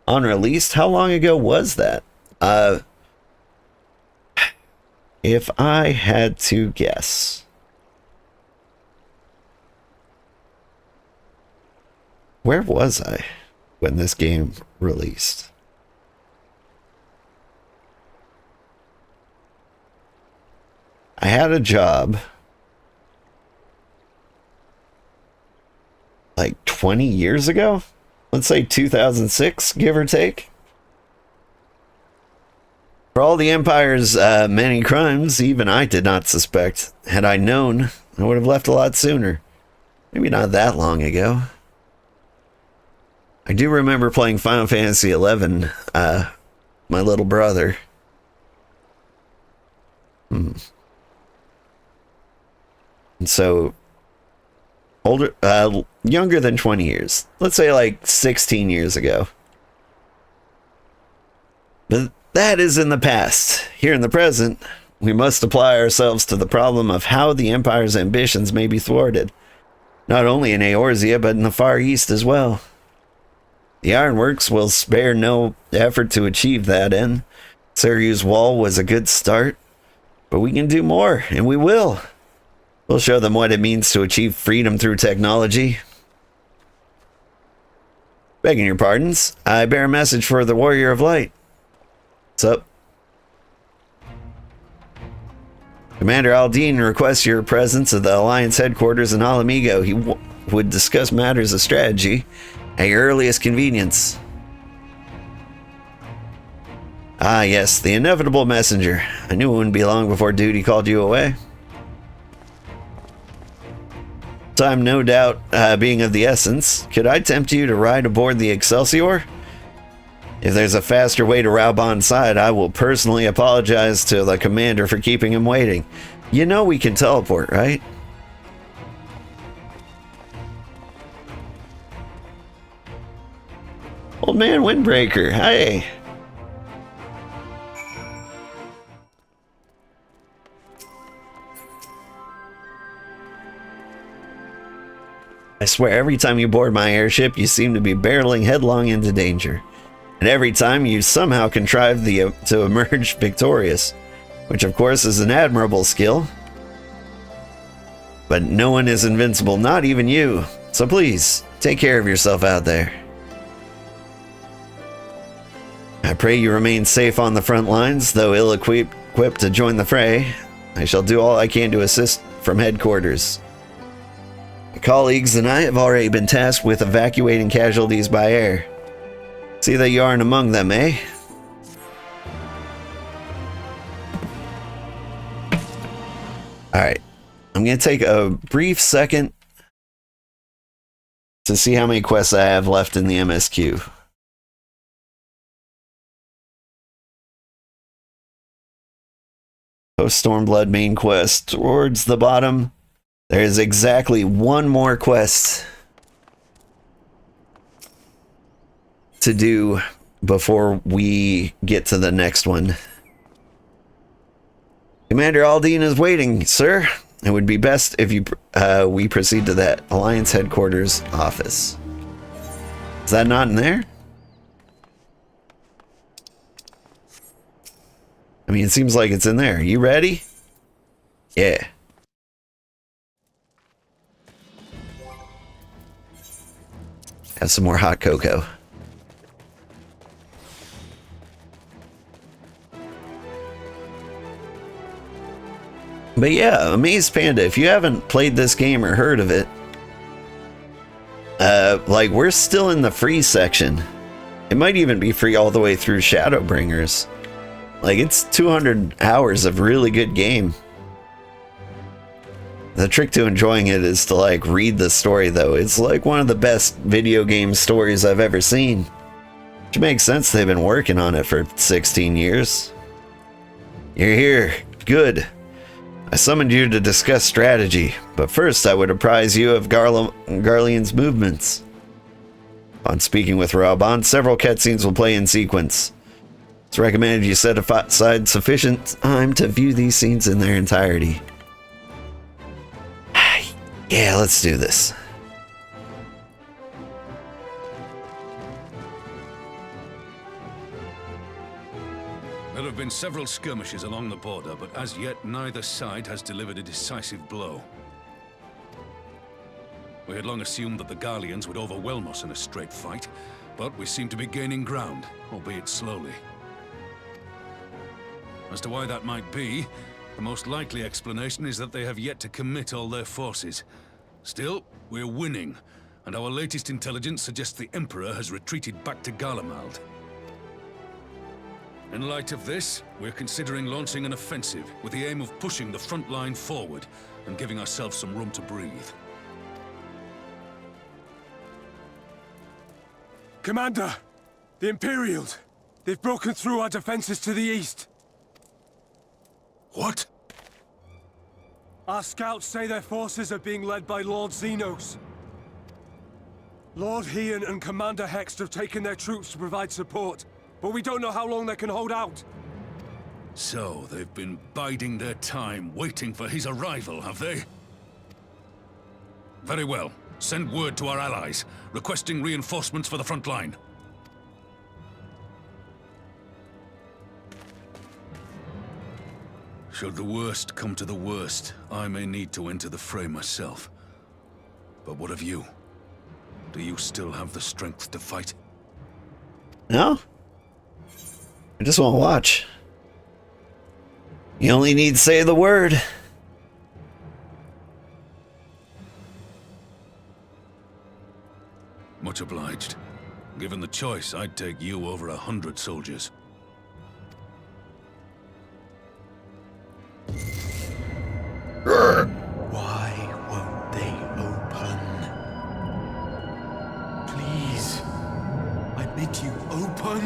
On release, how long ago was that? If I had to guess. Where was I when this game released? I had a job like 20 years ago. Let's say 2006, give or take. For all the Empire's many crimes, even I did not suspect. Had I known, I would have left a lot sooner. Maybe not that long ago. I do remember playing Final Fantasy XI, my little brother. And so, younger than 20 years. Let's say like 16 years ago. But that is in the past. Here in the present, we must apply ourselves to the problem of how the Empire's ambitions may be thwarted. Not only in Eorzea, but in the Far East as well. The Ironworks will spare no effort to achieve that end. Suryu's Wall was a good start, but we can do more, and we will. We'll show them what it means to achieve freedom through technology. Begging your pardons, I bear a message for the Warrior of Light. What's up? Commander Aldine requests your presence at the Alliance headquarters in Alamigo. He would discuss matters of strategy at your earliest convenience. Ah, yes, the inevitable messenger. I knew it wouldn't be long before duty called you away. Time, no doubt, being of the essence. Could I tempt you to ride aboard the Excelsior? If there's a faster way to Raubon's side, I will personally apologize to the commander for keeping him waiting. You know we can teleport, right? Old man Windbreaker, hey! I swear, every time you board my airship, you seem to be barreling headlong into danger. And every time you somehow contrive to emerge victorious, which of course is an admirable skill. But no one is invincible, not even you. So please, take care of yourself out there. I pray you remain safe on the front lines, though ill-equipped to join the fray. I shall do all I can to assist from headquarters. My colleagues and I have already been tasked with evacuating casualties by air. See that you aren't among them, eh? Alright. I'm going to take a brief second to see how many quests I have left in the MSQ. Post Stormblood main quest. Towards the bottom, there is exactly one more quest to do before we get to the next one. Commander Aldine is waiting, sir. It would be best if we proceed to that Alliance headquarters office. Is that not in there? I mean, it seems like it's in there. You ready? Yeah. Have some more hot cocoa. But yeah, Amaze Panda, if you haven't played this game or heard of it, like, we're still in the free section. It might even be free all the way through Shadowbringers. Like, it's 200 hours of really good game. The trick to enjoying it is to, like, read the story, though. It's like one of the best video game stories I've ever seen. Which makes sense, they've been working on it for 16 years. You're here. Good. I summoned you to discuss strategy, but first I would apprise you of Garlean's movements. On speaking with Raubon, several cutscenes will play in sequence. It's recommended you set aside sufficient time to view these scenes in their entirety. Yeah, let's do this. There have been several skirmishes along the border, but as yet neither side has delivered a decisive blow. We had long assumed that the Garleans would overwhelm us in a straight fight, but we seem to be gaining ground, albeit slowly. As to why that might be, the most likely explanation is that they have yet to commit all their forces. Still, we're winning, and our latest intelligence suggests the Emperor has retreated back to Garlemald. In light of this, we're considering launching an offensive with the aim of pushing the front line forward and giving ourselves some room to breathe. Commander! The Imperials! They've broken through our defenses to the east! What? Our scouts say their forces are being led by Lord Xenos. Lord Heian and Commander Hext have taken their troops to provide support, but we don't know how long they can hold out. So, they've been biding their time, waiting for his arrival, have they? Very well. Send word to our allies, requesting reinforcements for the front line. Should the worst come to the worst, I may need to enter the fray myself. But what of you? Do you still have the strength to fight? No? I just want to watch. You only need to say the word. Much obliged. Given the choice, I'd take you over 100 soldiers. Why won't they open? Please, I bid you open.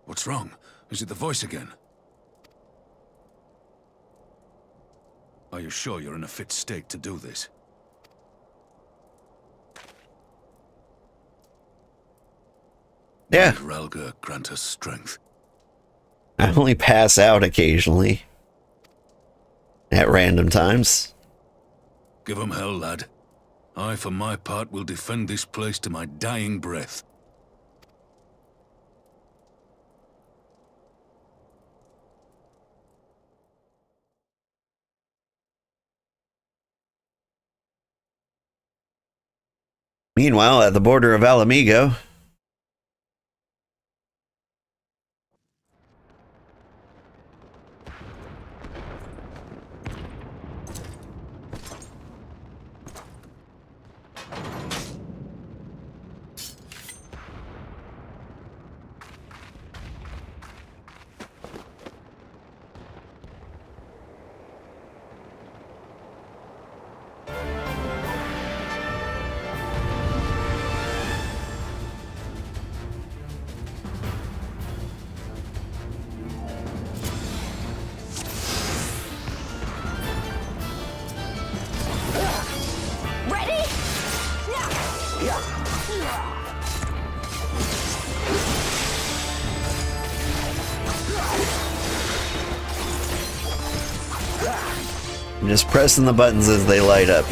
What's wrong? Is it the voice again? Are you sure you're in a fit state to do this? Yeah. May Ralga grant us strength. I only pass out occasionally. At random times. Give 'em hell, lad. I, for my part, will defend this place to my dying breath. Meanwhile, at the border of Alamigo, I'm just pressing the buttons as they light up.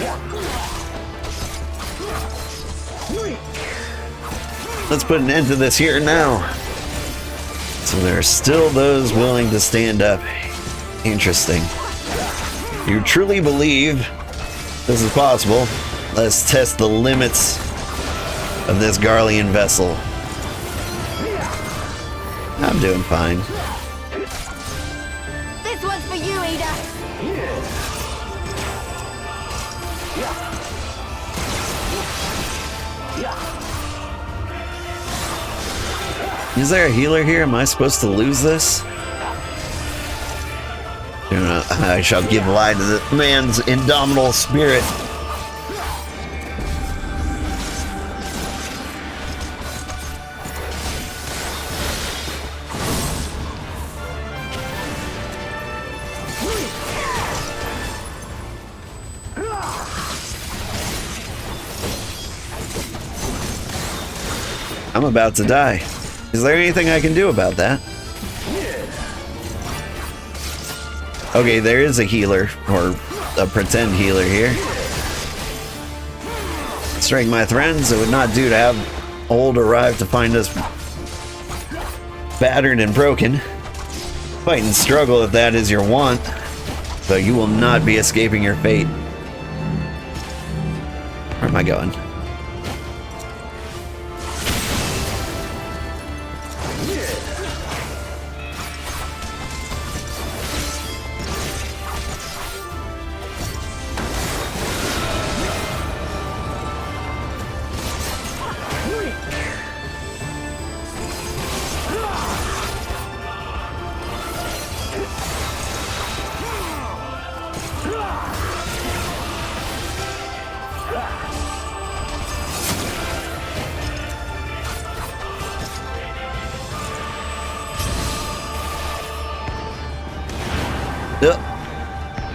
Let's put an end to this here now. So there are still those willing to stand up. Interesting. You truly believe this is possible? Let's test the limits of this Garlean vessel. I'm doing fine. This one's for you, Ada. Is there a healer here? Am I supposed to lose this? I shall give lie to the man's indomitable spirit. I'm about to die. Is there anything I can do about that? Okay, there is a healer, or a pretend healer here. Strike my friends, it would not do to have old arrive to find us battered and broken. Fight and struggle if that is your want, but you will not be escaping your fate. Where am I going?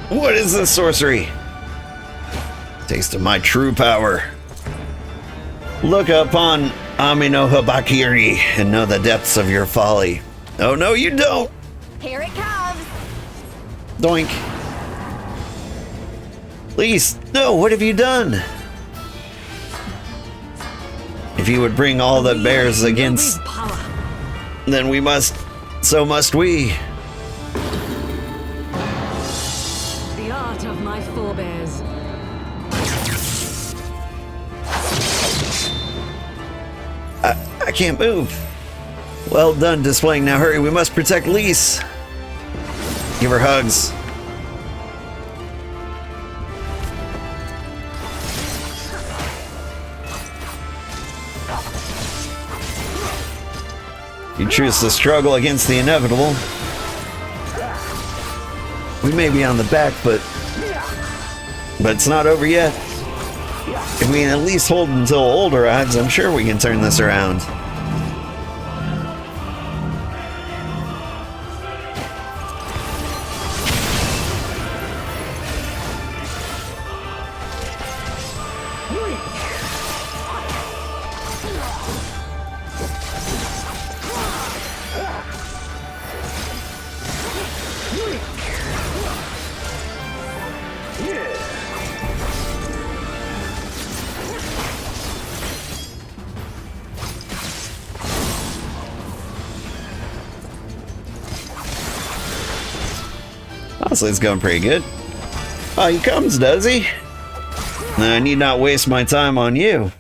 What is this sorcery? Taste of my true power. Look upon Amino Habakiri and know the depths of your folly. Oh no, you don't! Here it comes. Doink. Please, no, what have you done? If you would bring all that bears against, then we must, so must we. The art of my forebears. I can't move. Well done displaying. Now hurry, we must protect Lise. Give her hugs. You choose to struggle against the inevitable. We may be on the back, but it's not over yet. If we can at least hold until old arrives, I'm sure we can turn this around. Honestly, it's going pretty good. Oh, he comes, does he? I need not waste my time on you.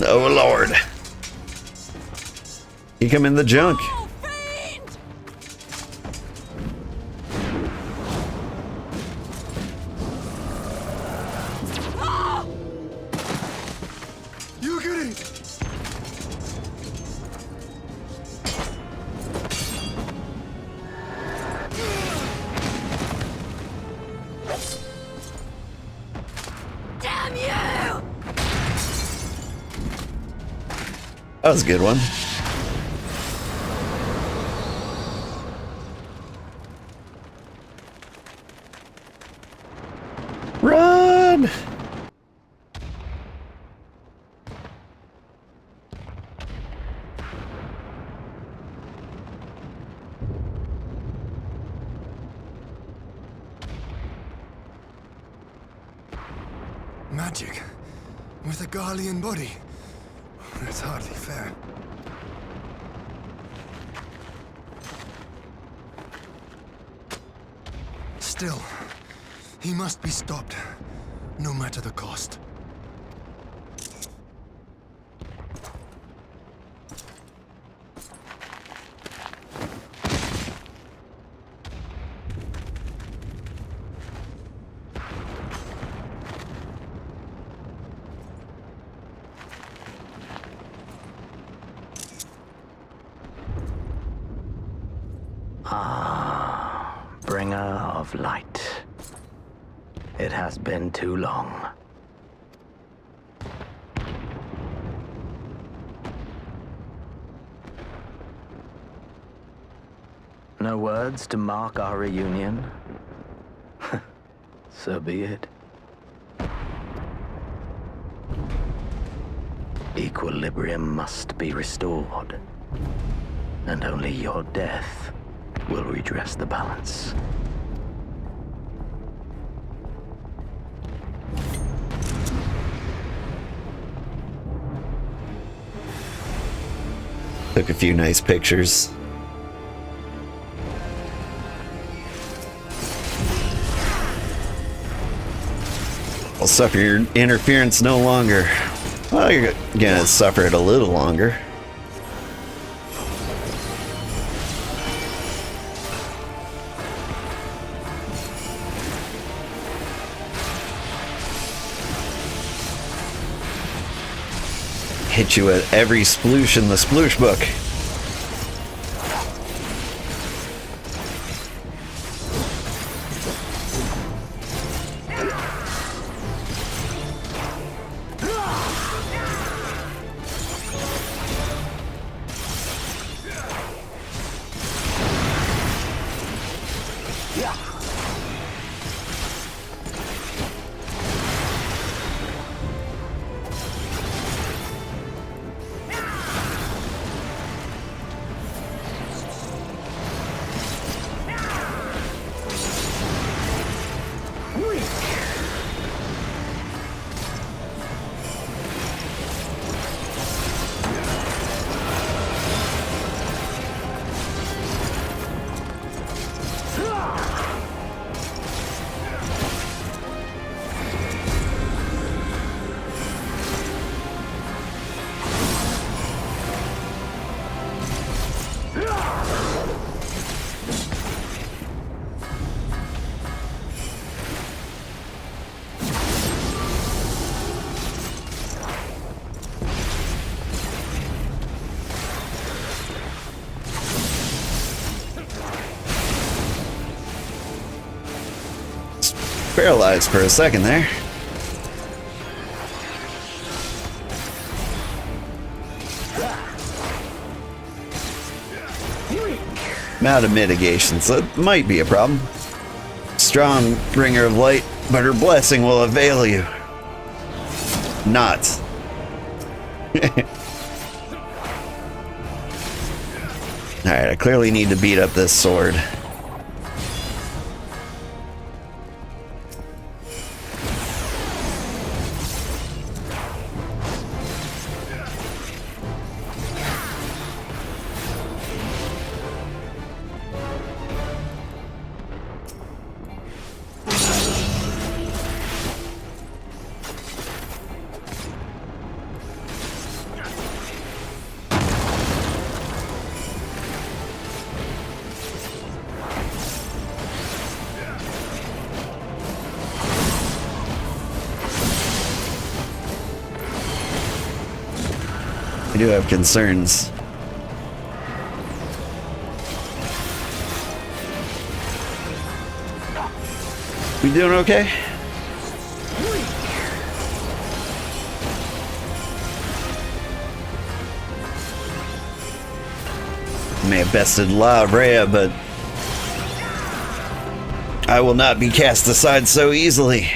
Oh, Lord. You come in the junk. That was a good one. Run! Magic? With a Garlean body? That's hardly fair. Still, he must be stopped, no matter the cost. Bringer of light. It has been too long. No words to mark our reunion? So be it. Equilibrium must be restored, and only your death will redress the balance. Took a few nice pictures. I'll suffer your interference no longer. Well, you're gonna suffer it a little longer. Hit you at every sploosh in the sploosh book. Paralyzed for a second there. I'm out of mitigation, so it might be a problem. Strong bringer of light, but her blessing will avail you. Not. Alright, I clearly need to beat up this sword. I do have concerns. We doing okay? May have bested La Brea, but I will not be cast aside so easily.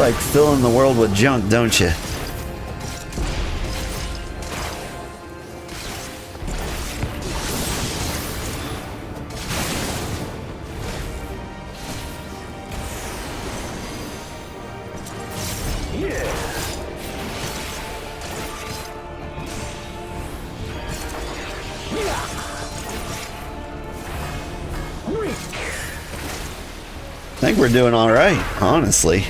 like filling the world with junk, don't you? I think we're doing all right, honestly.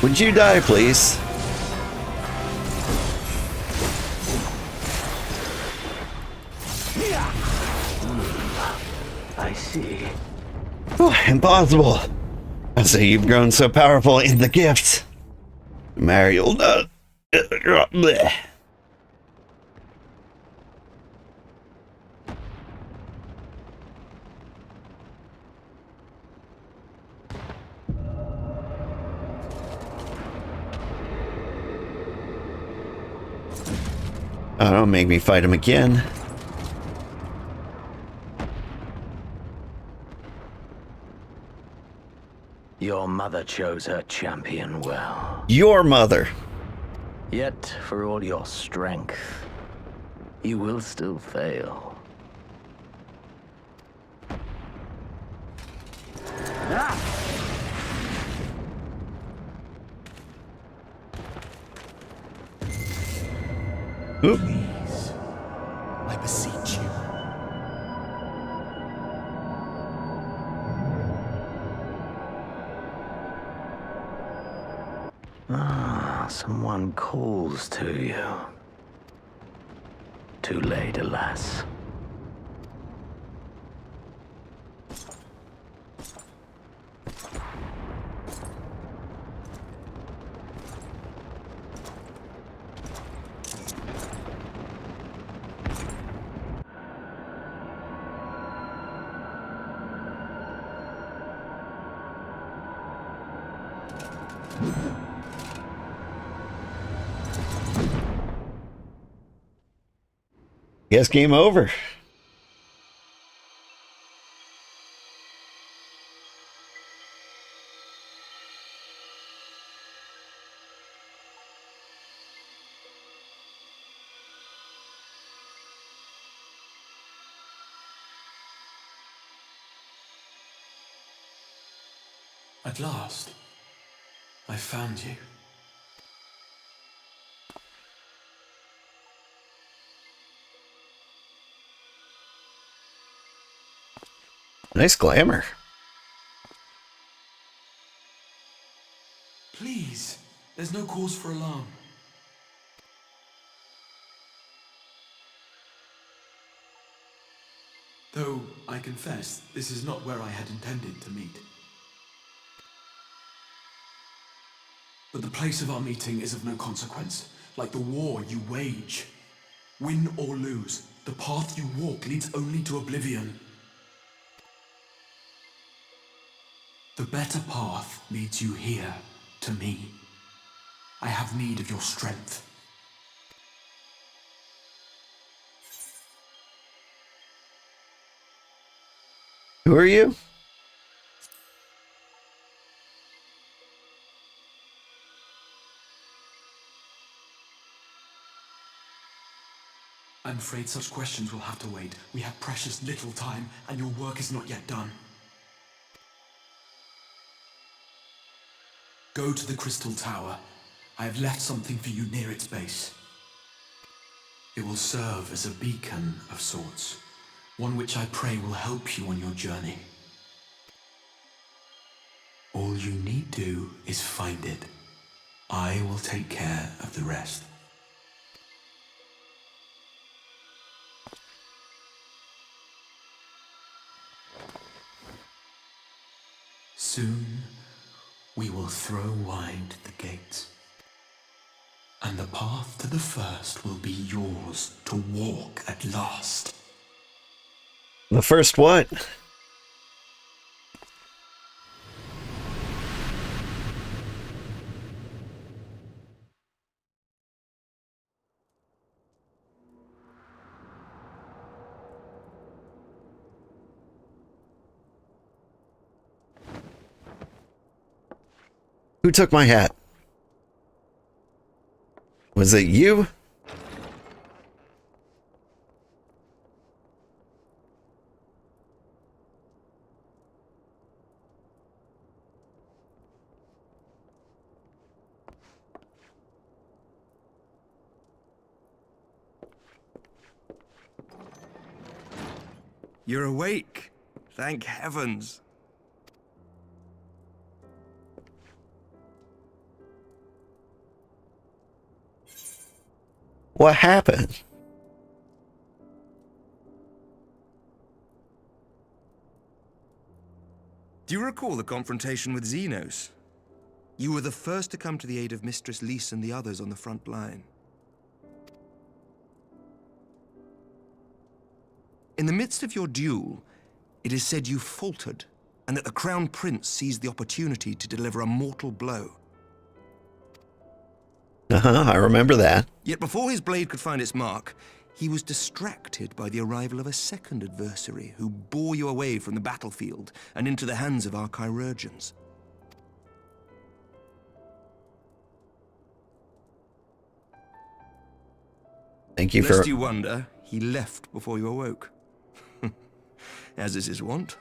Would you die, please? I see. Oh, impossible. I say you've grown so powerful in the gifts. Mariel. Bleh. Oh, don't make me fight him again. Your mother chose her champion well. Your mother. Yet, for all your strength, you will still fail. Oop. Please, I beseech you. Someone calls to you. Too late, alas. Guess game over. At last, I found you. Nice glamour. Please, there's no cause for alarm. Though, I confess, this is not where I had intended to meet. But the place of our meeting is of no consequence, like the war you wage. Win or lose, the path you walk leads only to oblivion. The better path leads you here, to me. I have need of your strength. Who are you? I'm afraid such questions will have to wait. We have precious little time, and your work is not yet done. Go to the Crystal Tower. I have left something for you near its base. It will serve as a beacon of sorts, one which I pray will help you on your journey. All you need do is find it. I will take care of the rest. Soon, we will throw wide the gates, and the path to the first will be yours to walk at last. The first what? Who took my hat? Was it you? You're awake. Thank heavens. What happened? Do you recall the confrontation with Xenos? You were the first to come to the aid of Mistress Lys and the others on the front line. In the midst of your duel, it is said you faltered, and that the Crown Prince seized the opportunity to deliver a mortal blow. I remember that. Yet before his blade could find its mark, he was distracted by the arrival of a second adversary who bore you away from the battlefield and into the hands of our chirurgeons. Thank you Lest for... you wonder, he left before you awoke. As is his wont.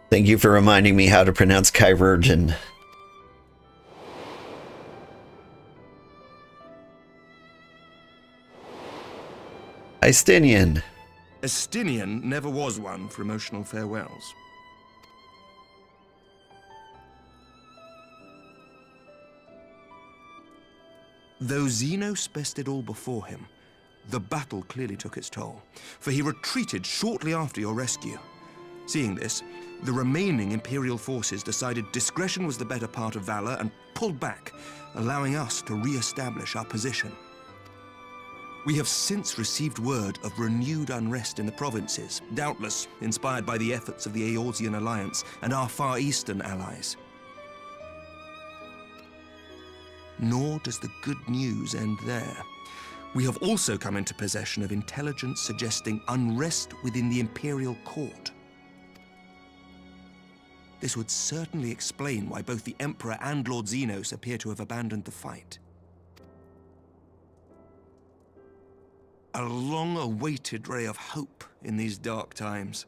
Thank you for reminding me how to pronounce chirurgeon. Estinian. Estinian never was one for emotional farewells. Though Xenos bested all before him, the battle clearly took its toll, for he retreated shortly after your rescue. Seeing this, the remaining Imperial forces decided discretion was the better part of valor and pulled back, allowing us to re-establish our position. We have since received word of renewed unrest in the provinces, doubtless inspired by the efforts of the Eorzean Alliance and our Far Eastern allies. Nor does the good news end there. We have also come into possession of intelligence suggesting unrest within the Imperial Court. This would certainly explain why both the Emperor and Lord Xenos appear to have abandoned the fight. A long-awaited ray of hope in these dark times.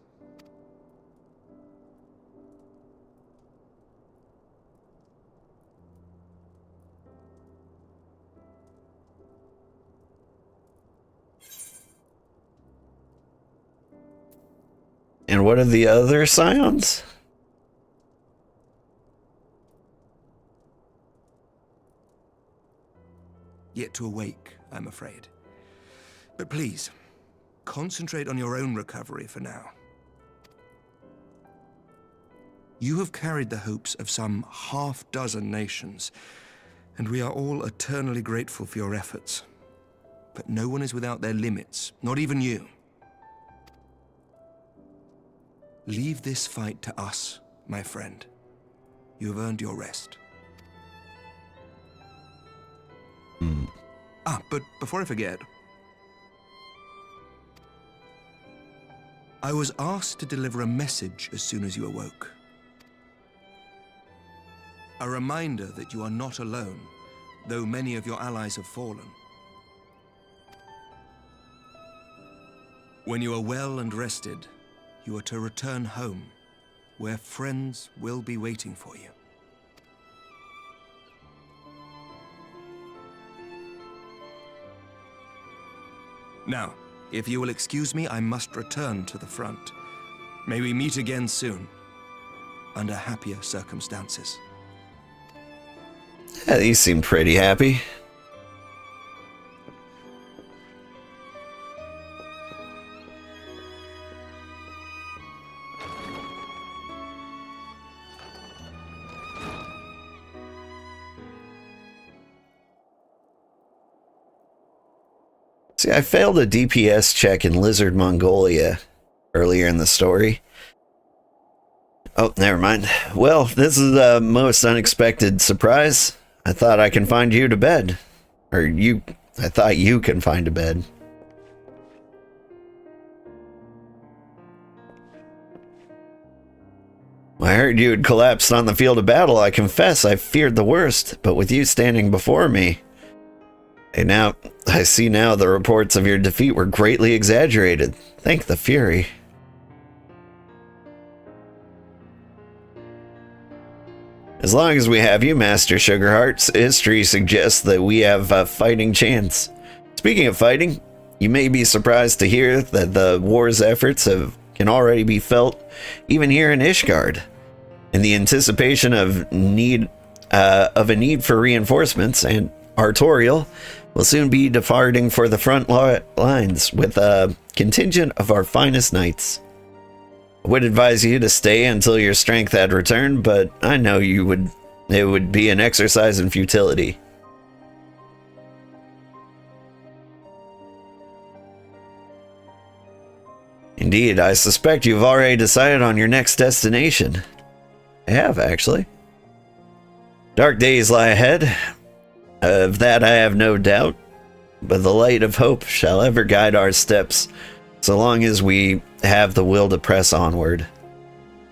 And what are the other scions? Yet to awake, I'm afraid. But please, concentrate on your own recovery for now. You have carried the hopes of some half-dozen nations, and we are all eternally grateful for your efforts. But no one is without their limits, not even you. Leave this fight to us, my friend. You have earned your rest. But before I forget, I was asked to deliver a message as soon as you awoke. A reminder that you are not alone, though many of your allies have fallen. When you are well and rested, you are to return home, where friends will be waiting for you. Now, if you will excuse me, I must return to the front. May we meet again soon, under happier circumstances. Yeah, you seem pretty happy. See, I failed a DPS check in Lizard Mongolia earlier in the story. Oh, never mind. Well, this is a most unexpected surprise. I thought I can find you to bed. I thought you can find a bed. When I heard you had collapsed on the field of battle, I confess I feared the worst, but with you standing before me, I see now the reports of your defeat were greatly exaggerated. Thank the Fury. As long as we have you, Master Sugarheart, history suggests that we have a fighting chance. Speaking of fighting, you may be surprised to hear that the war's efforts can already be felt even here in Ishgard. In the anticipation of a need for reinforcements, and Artorial will soon be departing for the front lines with a contingent of our finest knights. I would advise you to stay until your strength had returned, but I know it would be an exercise in futility. Indeed, I suspect you've already decided on your next destination. I have, actually. Dark days lie ahead. Of that I have no doubt, but the light of hope shall ever guide our steps, so long as we have the will to press onward.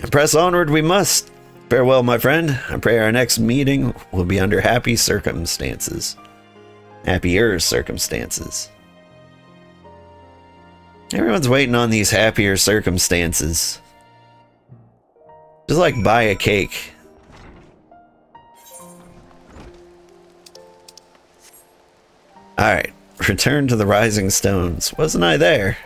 And press onward we must. Farewell, my friend. I pray our next meeting will be under happy circumstances. Happier circumstances. Everyone's waiting on these happier circumstances. Just like buy a cake. Alright, return to the Rising Stones. Wasn't I there?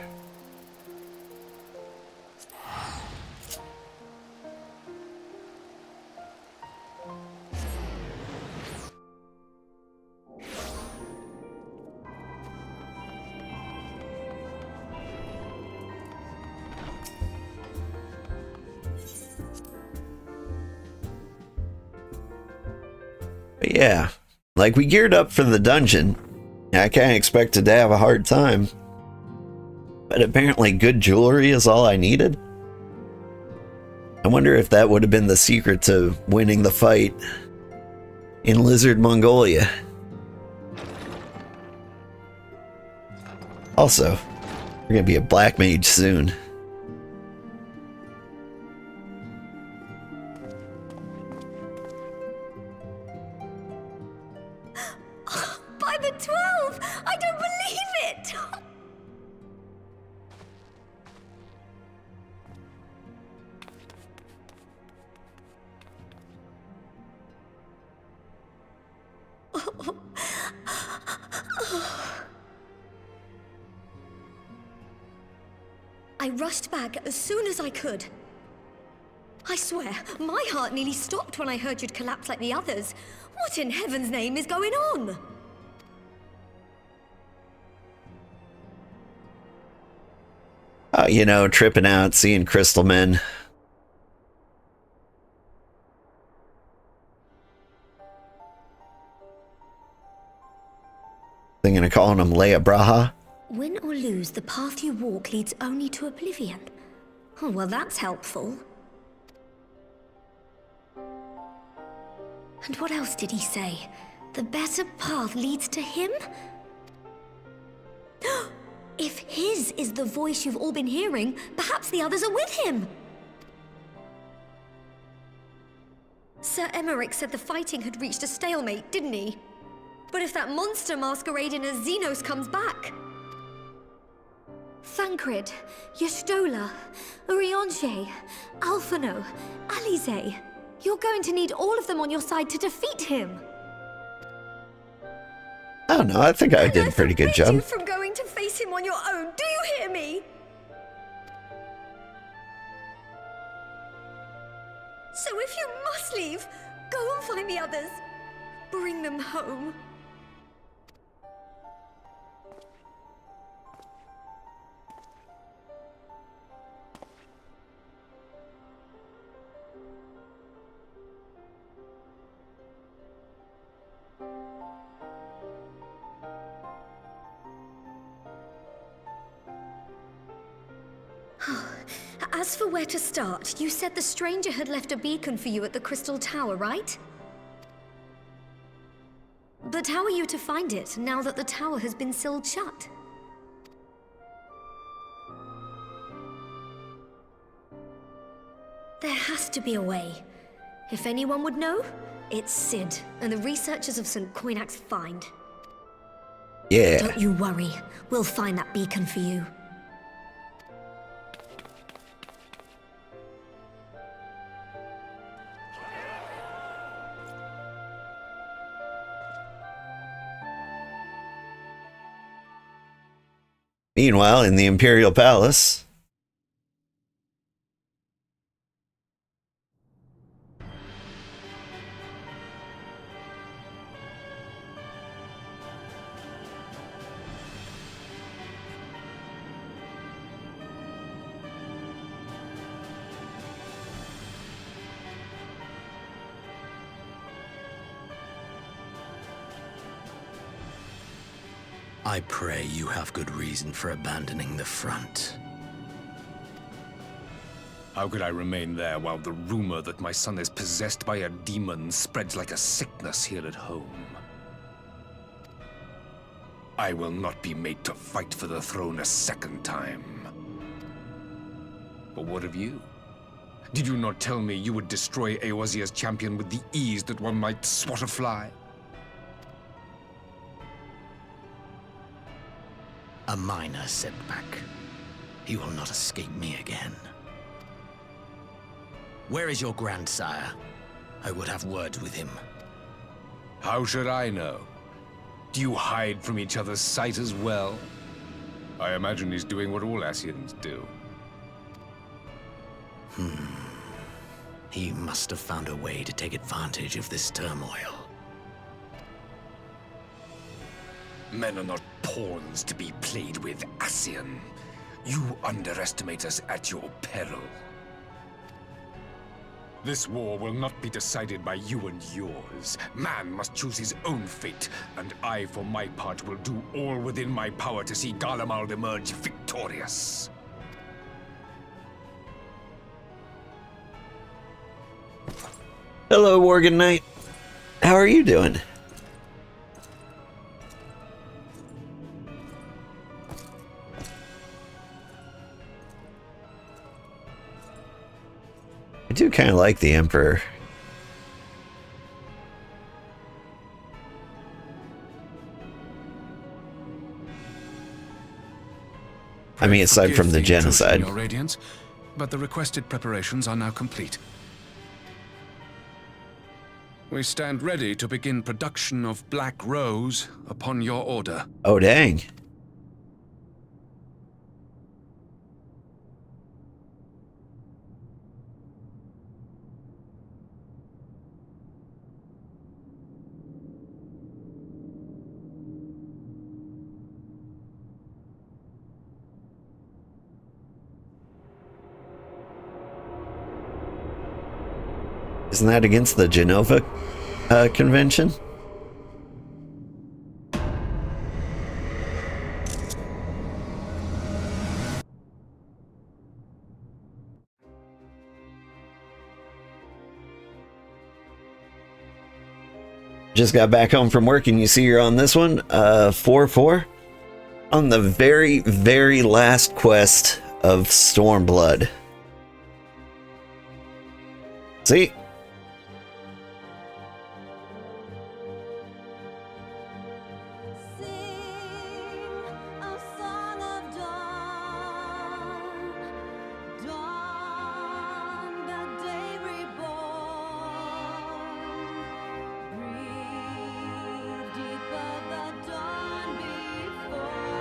But yeah, like we geared up for the dungeon. I kind of expected to have a hard time, but apparently good jewelry is all I needed. I wonder if that would have been the secret to winning the fight in Lizard Mongolia. Also, we're gonna be a Blackmage soon. By the 12! I don't believe it! I rushed back as soon as I could. I swear, my heart nearly stopped when I heard you'd collapsed like the others. What in heaven's name is going on? You know, tripping out, seeing crystal men. Thinking of calling them Leia Braha. Win or lose, the path you walk leads only to oblivion. Oh, well, that's helpful. And what else did he say? The better path leads to him? If his is the voice you've all been hearing, perhaps the others are with him. Sir Emmerich said the fighting had reached a stalemate, didn't he? But if that monster masquerading as Xenos comes back... Thancred, Yestola, Urianger, Alphino, Alize... You're going to need all of them on your side to defeat him. I don't know. I think I did a pretty good forbid you job. from going to face him on your own. Do you hear me? So if you must leave, go and find the others. Bring them home. As for where to start, you said the stranger had left a beacon for you at the Crystal Tower, right? But how are you to find it, now that the tower has been sealed shut? There has to be a way. If anyone would know, it's Sid, and the researchers of St. Coinac's find. Yeah. Don't you worry, we'll find that beacon for you. Meanwhile, in the Imperial Palace. I pray you have good reason for abandoning the front. How could I remain there while the rumor that my son is possessed by a demon spreads like a sickness here at home? I will not be made to fight for the throne a second time. But what of you? Did you not tell me you would destroy Eorzea's champion with the ease that one might swat a fly? A minor setback. He will not escape me again. Where is your grandsire? I would have words with him. How should I know? Do you hide from each other's sight as well? I imagine he's doing what all Ascians do. He must have found a way to take advantage of this turmoil. Men are not pawns to be played with, Ascian. You underestimate us at your peril. This war will not be decided by you and yours. Man must choose his own fate, and I, for my part, will do all within my power to see Garlemald emerge victorious. Hello, Worgen Knight. How are you doing? I do kind of like the Emperor. I mean, aside from the genocide. Your Radiance, but the requested preparations are now complete. We stand ready to begin production of Black Rose upon your order. Oh, dang. Isn't that against the Genova Convention? Just got back home from work and you see you're on this one, 4-4. On the very, very last quest of Stormblood. See?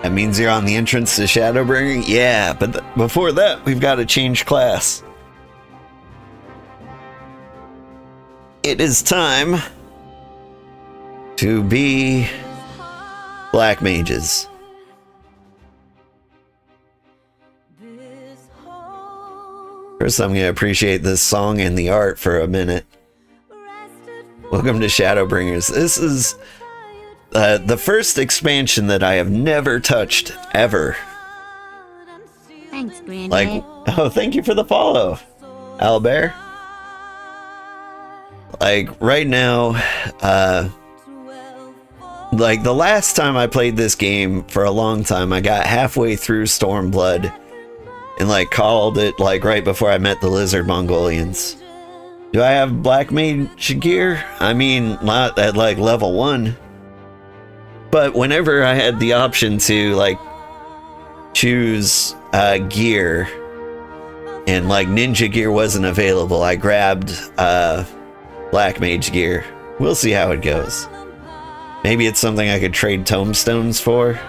That means you're on the entrance to Shadowbringer? Yeah, but before that, we've got to change class. It is time to be Black Mages. First, I'm going to appreciate this song and the art for a minute. Welcome to Shadowbringers. This is the first expansion that I have never touched, ever. Thanks, Granddad. Like, oh, thank you for the follow, Albert. Like, right now, like, the last time I played this game for a long time, I got halfway through Stormblood and, like, called it, like, right before I met the Lizard Mongolians. Do I have Blackmage gear? I mean, not at, like, level 1. But whenever I had the option to, like, choose gear, and, like, ninja gear wasn't available, I grabbed Blackmage gear. We'll see how it goes. Maybe it's something I could trade tomestones for.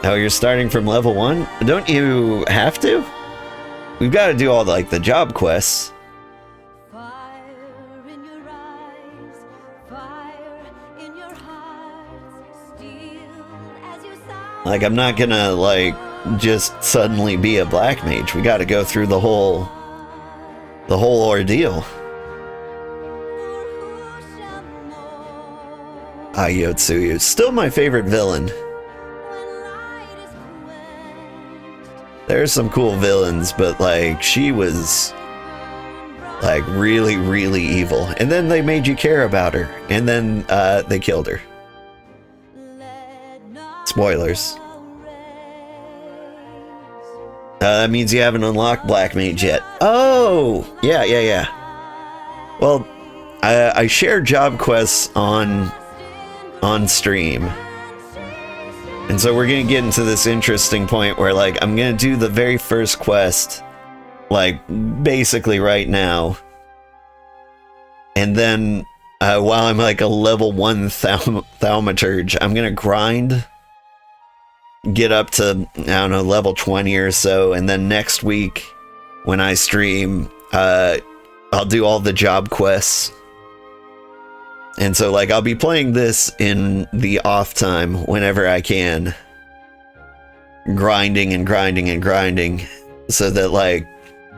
Oh, you're starting from level 1? Don't you have to? We've got to do all the job quests. Like, I'm not gonna, like, just suddenly be a black mage. We gotta go through the whole ordeal. Yotsuyu, still my favorite villain. There's some cool villains, but, like, she was, like, really, really evil. And then they made you care about her. And then, they killed her. Spoilers. That means you haven't unlocked Blackmage yet. Oh! Yeah. Well, I share job quests on stream. And so we're gonna get into this interesting point where, like, I'm gonna do the very first quest, like, basically right now. And then, while I'm, like, a level 1 thaumaturge, I'm gonna grind, get up to, I don't know, level 20 or so, and then next week, when I stream, I'll do all the job quests. And so, like, I'll be playing this in the off time whenever I can. Grinding, so that, like,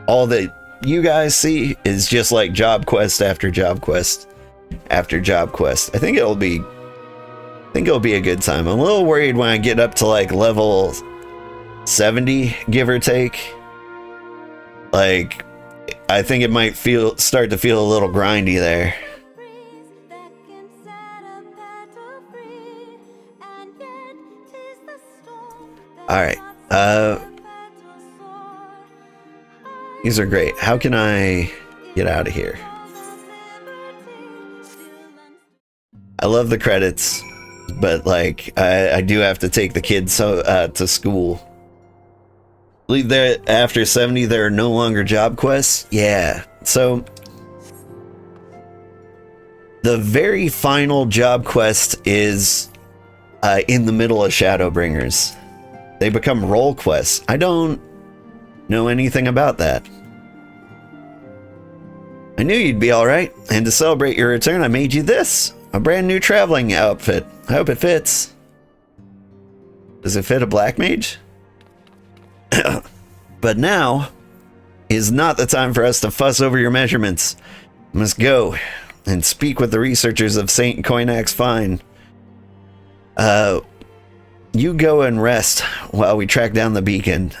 all that you guys see is just, like, job quest after job quest after job quest. I think it'll be a good time. I'm a little worried when I get up to, like, level 70, give or take. Like, I think it might start to feel a little grindy there. Alright, these are great. How can I get out of here? I love the credits, but, like, I do have to take the kids to school. I believe that after 70 there are no longer job quests? Yeah, so the very final job quest is in the middle of Shadowbringers. They become role quests. I don't know anything about that. I knew you'd be alright, and to celebrate your return, I made you this. A brand new traveling outfit. I hope it fits. Does it fit a black mage? But now is not the time for us to fuss over your measurements. I must go and speak with the researchers of St. Koinax Fine. You go and rest while we track down the beacon.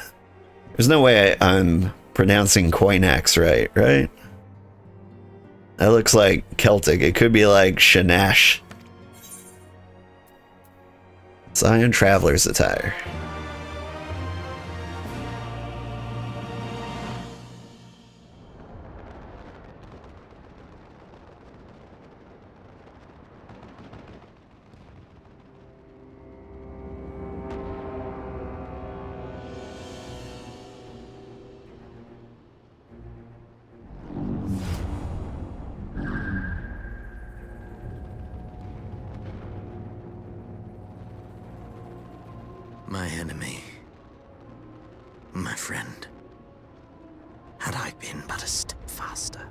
There's no way I'm pronouncing Koinax right? That looks like Celtic. It could be like Shanash. Scion Traveler's attire. My enemy. My friend. Had I been but a step faster.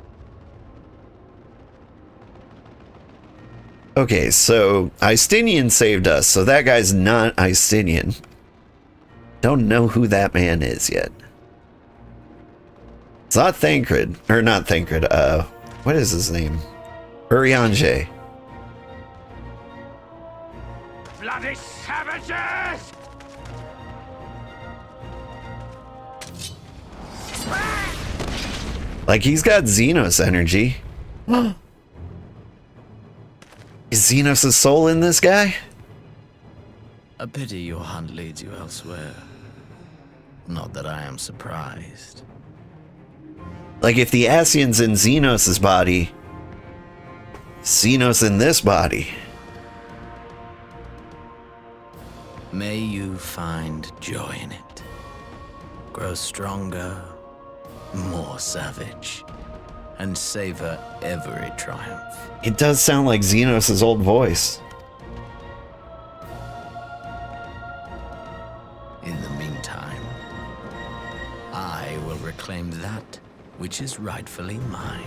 Okay, so Istinian saved us, so that guy's not Istinian. Don't know who that man is yet. It's not Thancred, or not Thancred, what is his name? Urianger. Bloody savages! Like, he's got Xenos energy. Is Xenos' soul in this guy? A pity your hunt leads you elsewhere. Not that I am surprised. Like, if the Ascian's in Xenos' body, Xenos in this body. May you find joy in it. Grow stronger, more savage, and savor every triumph. It does sound like Xenos' old voice. In the meantime, I will reclaim that which is rightfully mine.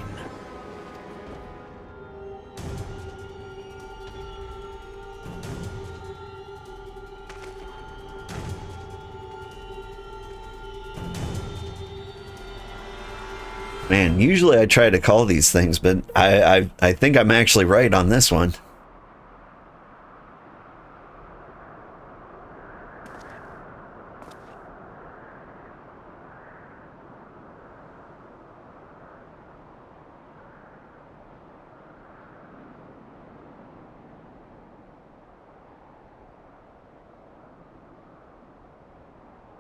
Man, usually I try to call these things, but I think I'm actually right on this one.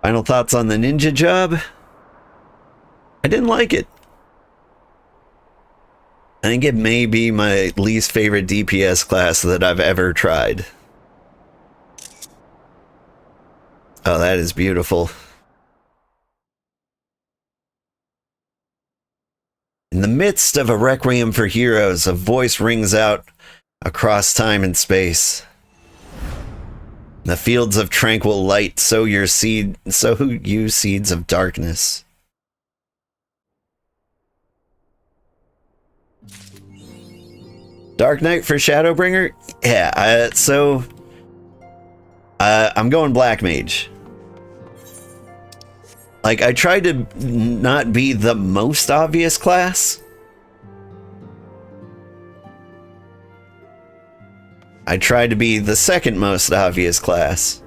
Final thoughts on the ninja job? I didn't like it. I think it may be my least favorite DPS class that I've ever tried. Oh, that is beautiful. In the midst of a requiem for heroes, a voice rings out across time and space. In the fields of tranquil light, sow you seeds of darkness. Dark Knight for Shadowbringer? Yeah, I'm going Blackmage. Like, I tried to not be the most obvious class. I tried to be the second most obvious class.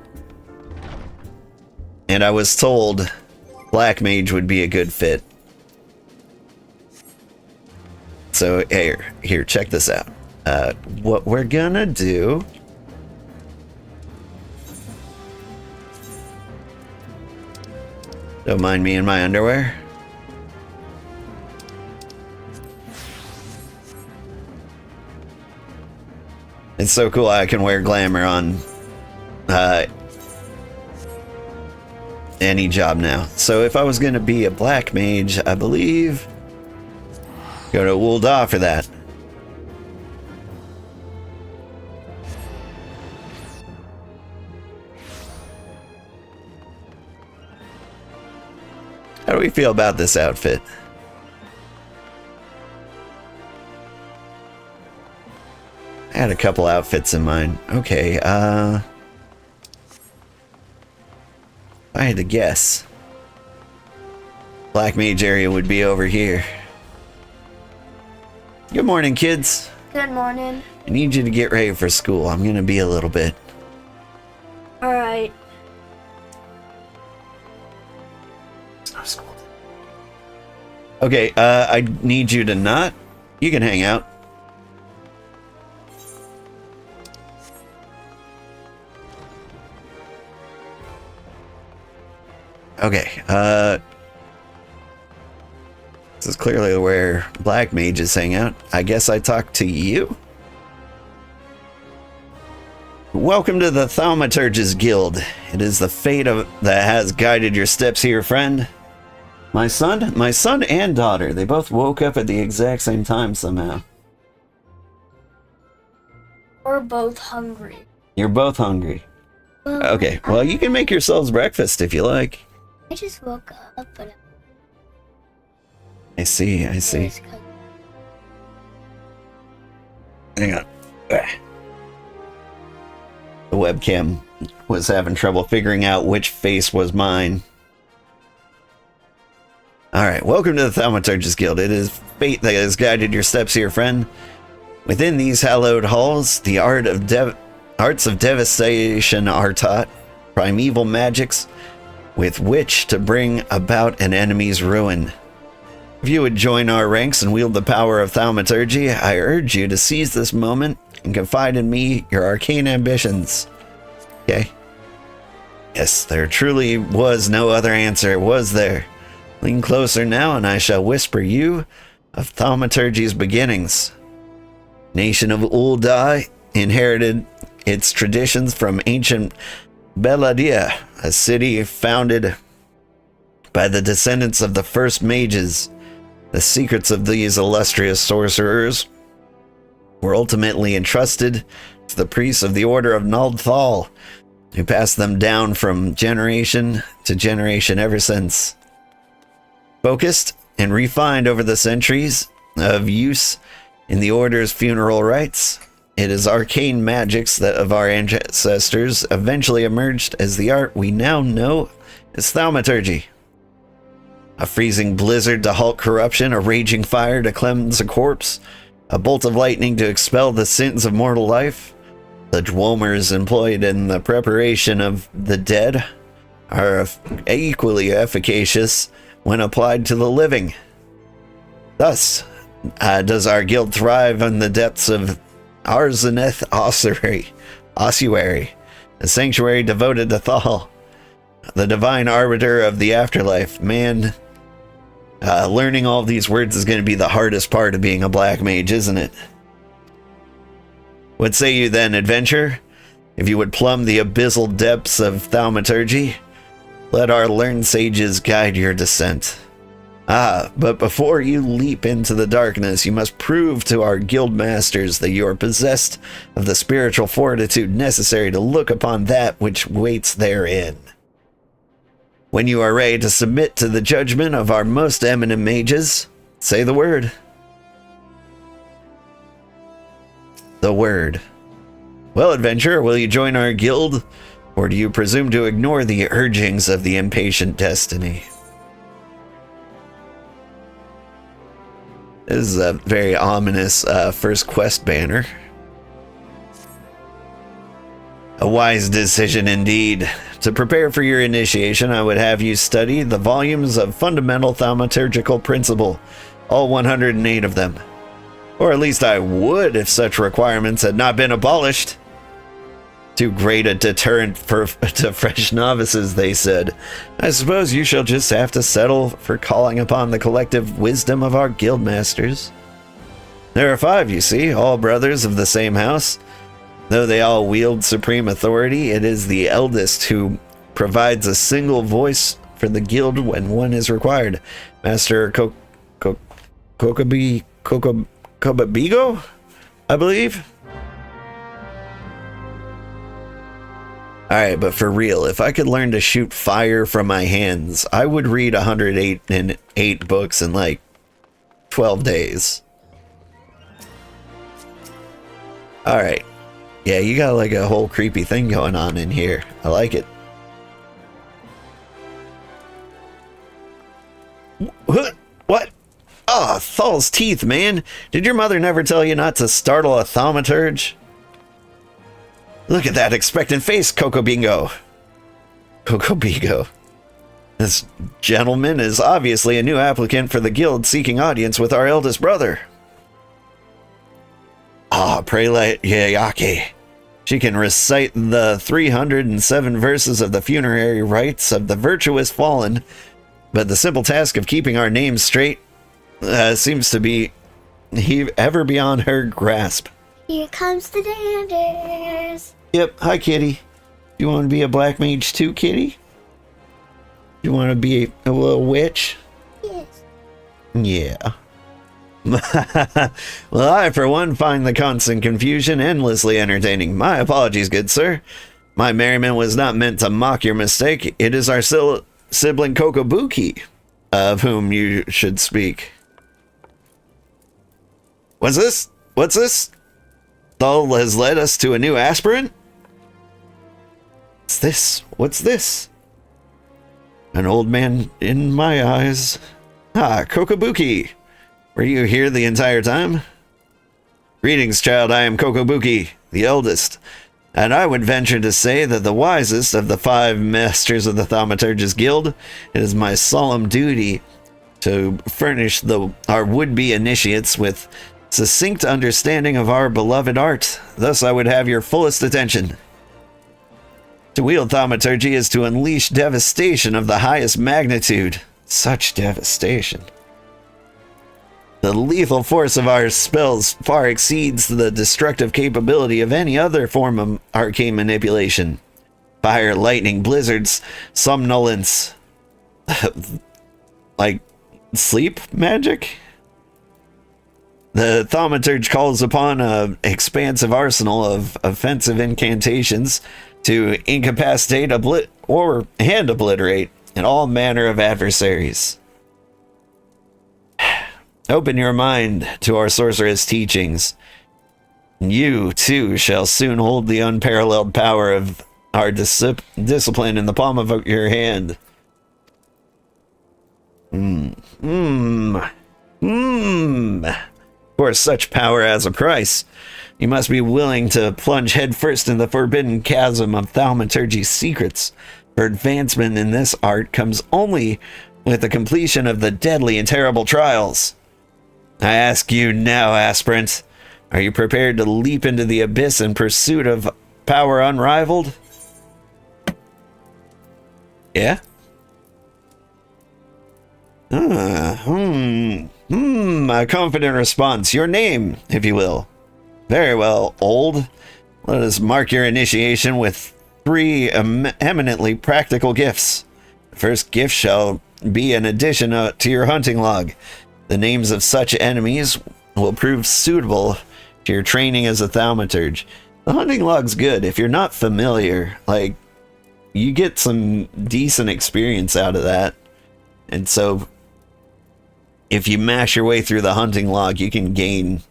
And I was told Blackmage would be a good fit. So, here, check this out. What we're gonna do... Don't mind me in my underwear. It's so cool I can wear glamour on any job now. So if I was gonna be a black mage, I believe... Go to Ul'dah for that. How do we feel about this outfit? I had a couple outfits in mind. Okay, if I had to guess, Black Mage area would be over here. Good morning, kids. Good morning. I need you to get ready for school. I'm gonna be a little bit. All right. Okay, I need you to not. You can hang out. Okay, this is clearly where Black Mages hang out. I guess I talk to you. Welcome to the Thaumaturge's Guild. It is the fate that has guided your steps here, friend. My son and daughter, they both woke up at the exact same time somehow. We're both hungry. You're both hungry. Okay, well, you can make yourselves breakfast if you like. I just woke up, but I see. Hang on. The webcam was having trouble figuring out which face was mine. Alright, welcome to the Thaumaturgist Guild. It is fate that has guided your steps here, friend. Within these hallowed halls, the arts of devastation are taught, primeval magics with which to bring about an enemy's ruin. If you would join our ranks and wield the power of thaumaturgy, I urge you to seize this moment and confide in me your arcane ambitions. Okay? Yes, there truly was no other answer, was there? Lean closer now, and I shall whisper you of thaumaturgy's beginnings. Nation of Uldai inherited its traditions from ancient Beladia, a city founded by the descendants of the first mages. The secrets of these illustrious sorcerers were ultimately entrusted to the priests of the Order of Naldthal, who passed them down from generation to generation ever since. Focused and refined over the centuries of use in the Order's funeral rites, it is arcane magics that of our ancestors eventually emerged as the art we now know as thaumaturgy. A freezing blizzard to halt corruption, a raging fire to cleanse a corpse, a bolt of lightning to expel the sins of mortal life. The dwomers employed in the preparation of the dead are equally efficacious when applied to the living. Thus, does our guild thrive in the depths of Arzeneth Ossuary, a sanctuary devoted to Thal, the divine arbiter of the afterlife. Man, learning all these words is going to be the hardest part of being a black mage, isn't it? What say you then, adventure? If you would plumb the abyssal depths of thaumaturgy, let our learned sages guide your descent. But before you leap into the darkness, you must prove to our guild masters that you are possessed of the spiritual fortitude necessary to look upon that which waits therein. When you are ready to submit to the judgment of our most eminent mages, say the word. The word. Well, adventurer, will you join our guild, or do you presume to ignore the urgings of the impatient destiny? This is a very ominous first quest banner. A wise decision indeed. To prepare for your initiation, I would have you study the volumes of fundamental thaumaturgical principle, all 108 of them. Or at least I would if such requirements had not been abolished. Too great a deterrent to fresh novices, they said. I suppose you shall just have to settle for calling upon the collective wisdom of our guild masters. There are 5, you see, all brothers of the same house. Though they all wield supreme authority, it is the eldest who provides a single voice for the guild when one is required. Master Kokabigo, I believe? Alright, but for real, if I could learn to shoot fire from my hands, I would read 108 books in like 12 days. Alright. Yeah, you got like a whole creepy thing going on in here. I like it. What? Ah, Thal's teeth, man. Did your mother never tell you not to startle a thaumaturge? Look at that expectant face, Coco Bingo. This gentleman is obviously a new applicant for the guild seeking audience with our eldest brother. Prelate Yayake. She can recite the 307 verses of the funerary rites of the virtuous fallen, but the simple task of keeping our names straight seems to be ever beyond her grasp. Here comes the Danders. Yep, hi kitty. You want to be a black mage too, kitty? You want to be a little witch? Yes. Yeah. Well, I, for one, find the constant confusion endlessly entertaining. My apologies, good sir. My merriment was not meant to mock your mistake. It is our sibling Kokobuki, of whom you should speak. What's this? What's this? Thul has led us to a new aspirant? What's this? What's this? An old man in my eyes. Ah, Kokobuki. Were you here the entire time? Greetings, child. I am Kokobuki, the eldest. And I would venture to say that the wisest of the 5 masters of the Thaumaturgist Guild. It is my solemn duty to furnish our would-be initiates with succinct understanding of our beloved art. Thus I would have your fullest attention. To wield thaumaturgy is to unleash devastation of the highest magnitude. Such devastation. The lethal force of our spells far exceeds the destructive capability of any other form of arcane manipulation. Fire, lightning, blizzards, somnolence. Like sleep magic? The thaumaturge calls upon an expansive arsenal of offensive incantations to incapacitate, and obliterate in all manner of adversaries. Open your mind to our sorceress teachings. You, too, shall soon hold the unparalleled power of our discipline in the palm of your hand. For such power has a price. You must be willing to plunge headfirst in the forbidden chasm of thaumaturgy's secrets. For advancement in this art comes only with the completion of the deadly and terrible trials. I ask you now, aspirant, are you prepared to leap into the abyss in pursuit of power unrivaled? Yeah? A confident response. Your name, if you will. Very well, old. Let us mark your initiation with 3 eminently practical gifts. The first gift shall be an addition to your hunting log. The names of such enemies will prove suitable to your training as a thaumaturge. The hunting log's good. If you're not familiar, like, you get some decent experience out of that. And so, if you mash your way through the hunting log, you can gain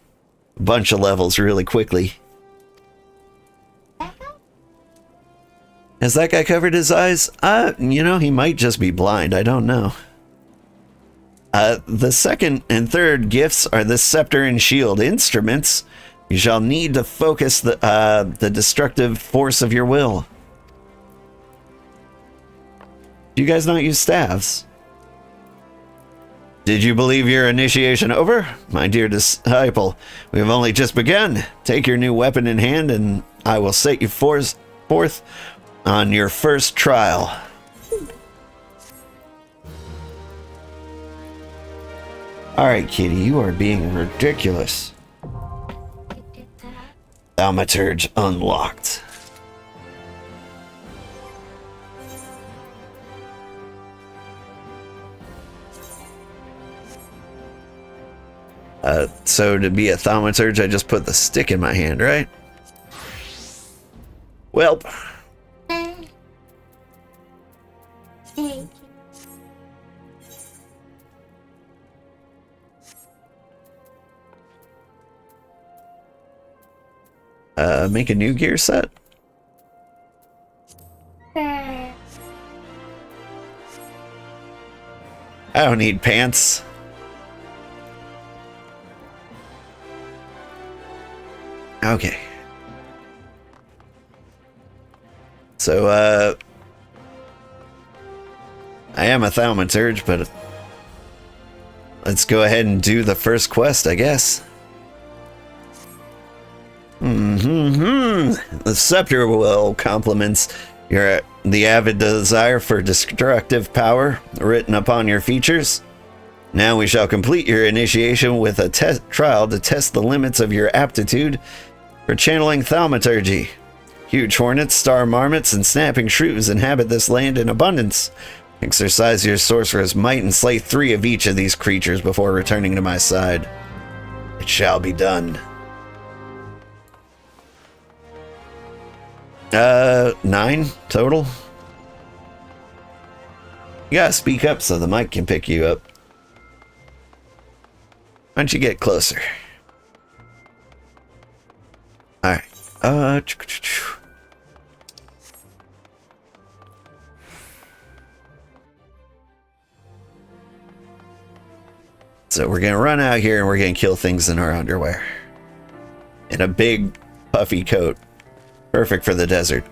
a bunch of levels really quickly. Has that guy covered his eyes? You know, he might just be blind. I don't know. The second and third gifts are the scepter and shield instruments. You shall need to focus the destructive force of your will. Do you guys not use staves? Did you believe your initiation over? My dear disciple, we have only just begun. Take your new weapon in hand and I will set you forth on your first trial. Alright, kitty, you are being ridiculous. Thaumaturge unlocked. So to be a thaumaturge, I just put the stick in my hand, right? Welp. Make a new gear set? I don't need pants. Okay. So, I am a thaumaturge, but let's go ahead and do the first quest, I guess. The scepter will complements the avid desire for destructive power written upon your features. Now we shall complete your initiation with a trial to test the limits of your aptitude for channeling thaumaturgy. Huge hornets, star marmots, and snapping shrews inhabit this land in abundance. Exercise your sorcerer's might and slay 3 of each of these creatures before returning to my side. It shall be done. 9 total. You gotta speak up so the mic can pick you up. Why don't you get closer? Alright. So we're gonna run out here and we're gonna kill things in our underwear. In a big, puffy coat. Perfect for the desert.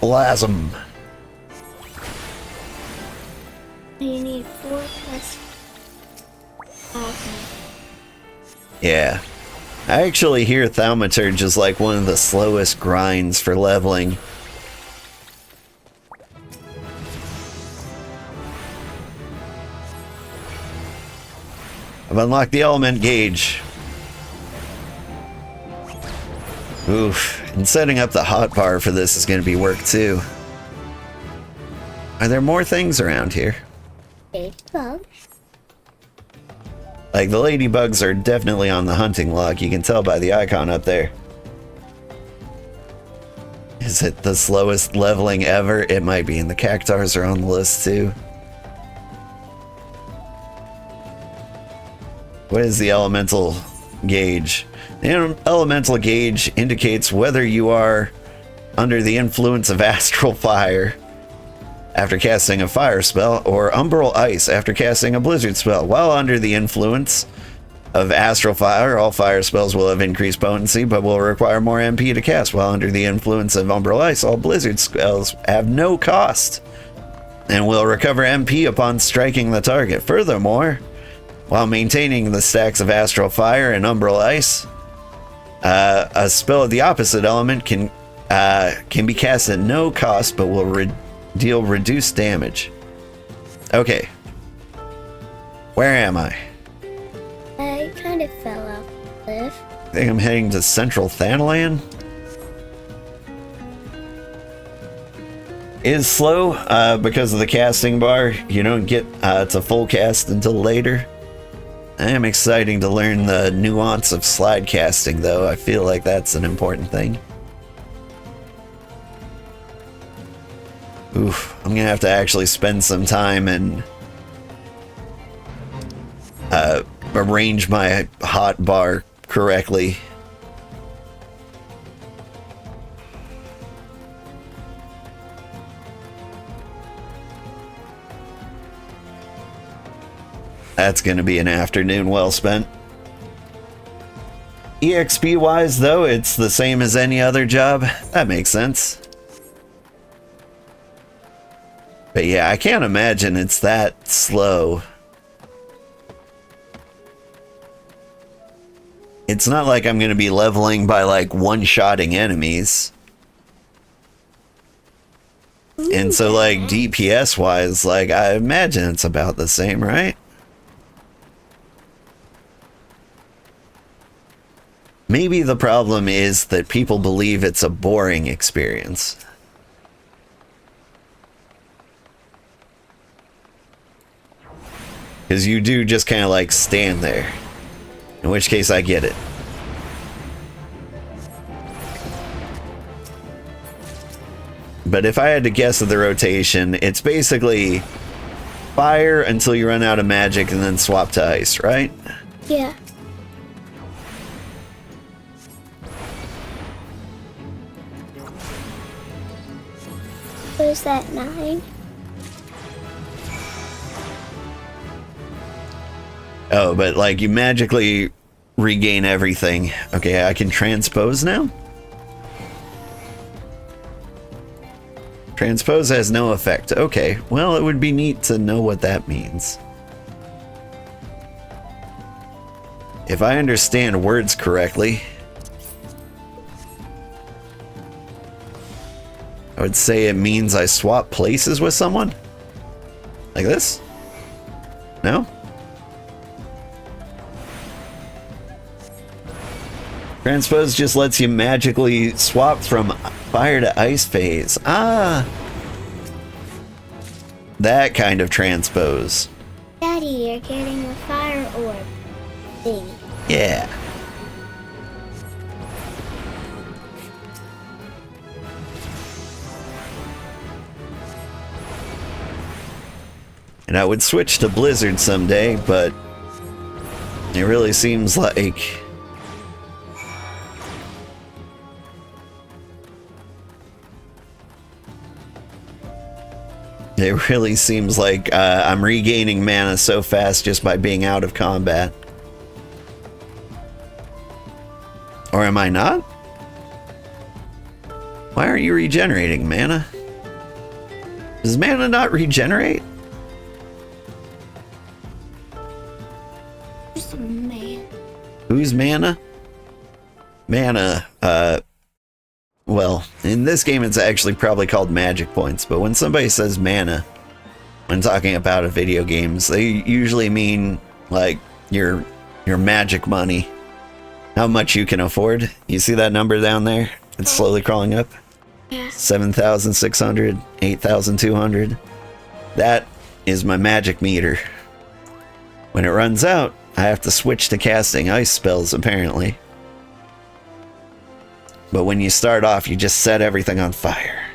Blasm. You need 4 plus. Yeah. I actually hear Thaumaturge is like one of the slowest grinds for leveling. I've unlocked the element gauge. Oof. And setting up the hotbar for this is going to be work too. Are there more things around here? Ladybugs. Like, the ladybugs are definitely on the hunting log. You can tell by the icon up there. Is it the slowest leveling ever? It might be, and the cactars are on the list too. What is the elemental gauge? The elemental gauge indicates whether you are under the influence of astral fire after casting a fire spell, or umbral ice after casting a blizzard spell. While under the influence of astral fire, all fire spells will have increased potency, but will require more MP to cast. While under the influence of umbral ice, all blizzard spells have no cost and will recover MP upon striking the target. Furthermore, while maintaining the stacks of astral fire and umbral ice, a spell of the opposite element can be cast at no cost, but will deal reduced damage. Okay. Where am I? I kind of fell off the cliff. I think I'm heading to Central Thanalan. It is slow because of the casting bar. You don't get to full cast until later. I am excited to learn the nuance of slide casting, though. I feel like that's an important thing. Oof, I'm gonna have to actually spend some time and arrange my hot bar correctly. That's gonna be an afternoon well spent. EXP wise though, it's the same as any other job. That makes sense. But yeah, I can't imagine it's that slow. It's not like I'm gonna be leveling by like one-shotting enemies. And so like DPS wise, like I imagine it's about the same, right? Maybe the problem is that people believe it's a boring experience. Because you do just kind of like stand there. In which case I get it. But if I had to guess at the rotation, it's basically fire until you run out of magic and then swap to ice, right? Yeah. Was that 9? Oh, but like you magically regain everything. Okay, I can transpose now? Transpose has no effect. Okay, well, it would be neat to know what that means. If I understand words correctly, I would say it means I swap places with someone? Like this? No? Transpose just lets you magically swap from fire to ice phase. Ah! That kind of transpose. Daddy, you're getting a fire orb thing. Yeah. And I would switch to Blizzard someday, but it really seems like I'm regaining mana so fast just by being out of combat. Or am I not? Why aren't you regenerating mana? Does mana not regenerate? Who's mana? Mana, well, in this game it's actually probably called magic points, but when somebody says mana, when talking about video games, they usually mean, like, your magic money. How much you can afford. You see that number down there? It's slowly crawling up. 7,600, 8,200. That is my magic meter. When it runs out, I have to switch to casting ice spells, apparently. But when you start off, you just set everything on fire.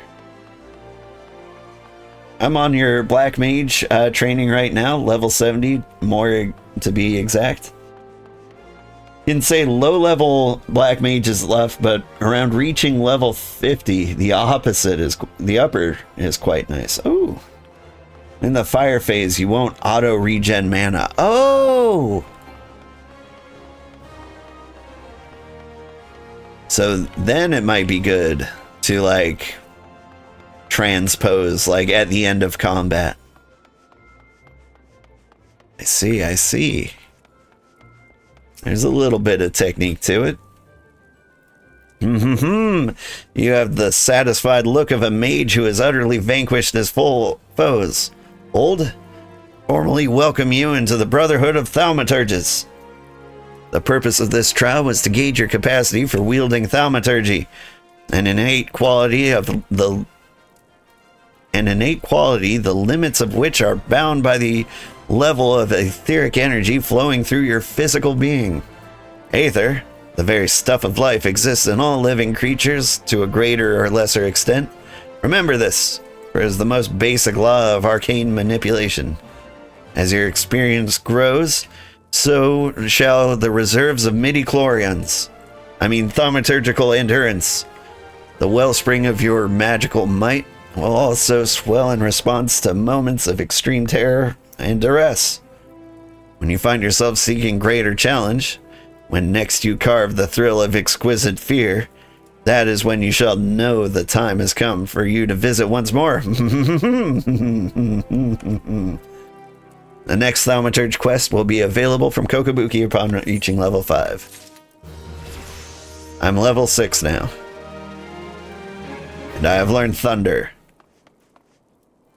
I'm on your Blackmage training right now, level 70, more to be exact. You can say low-level Blackmage is left, but around reaching level 50, the upper is quite nice. Oh! In the fire phase, you won't auto-regen mana. Oh! So then it might be good to, like, transpose, like, at the end of combat. I see. There's a little bit of technique to it. You have the satisfied look of a mage who has utterly vanquished his foes. Old, formally welcome you into the Brotherhood of Thaumaturges. The purpose of this trial was to gauge your capacity for wielding thaumaturgy, an innate quality, the limits of which are bound by the level of etheric energy flowing through your physical being. Aether, the very stuff of life, exists in all living creatures to a greater or lesser extent. Remember this, for it is the most basic law of arcane manipulation. As your experience grows, so shall the reserves of thaumaturgical endurance. The wellspring of your magical might will also swell in response to moments of extreme terror and duress. When you find yourself seeking greater challenge, when next you carve the thrill of exquisite fear, that is when you shall know the time has come for you to visit once more. The next Thaumaturge quest will be available from Kokobuki upon reaching level 5. I'm level 6 now. And I have learned Thunder.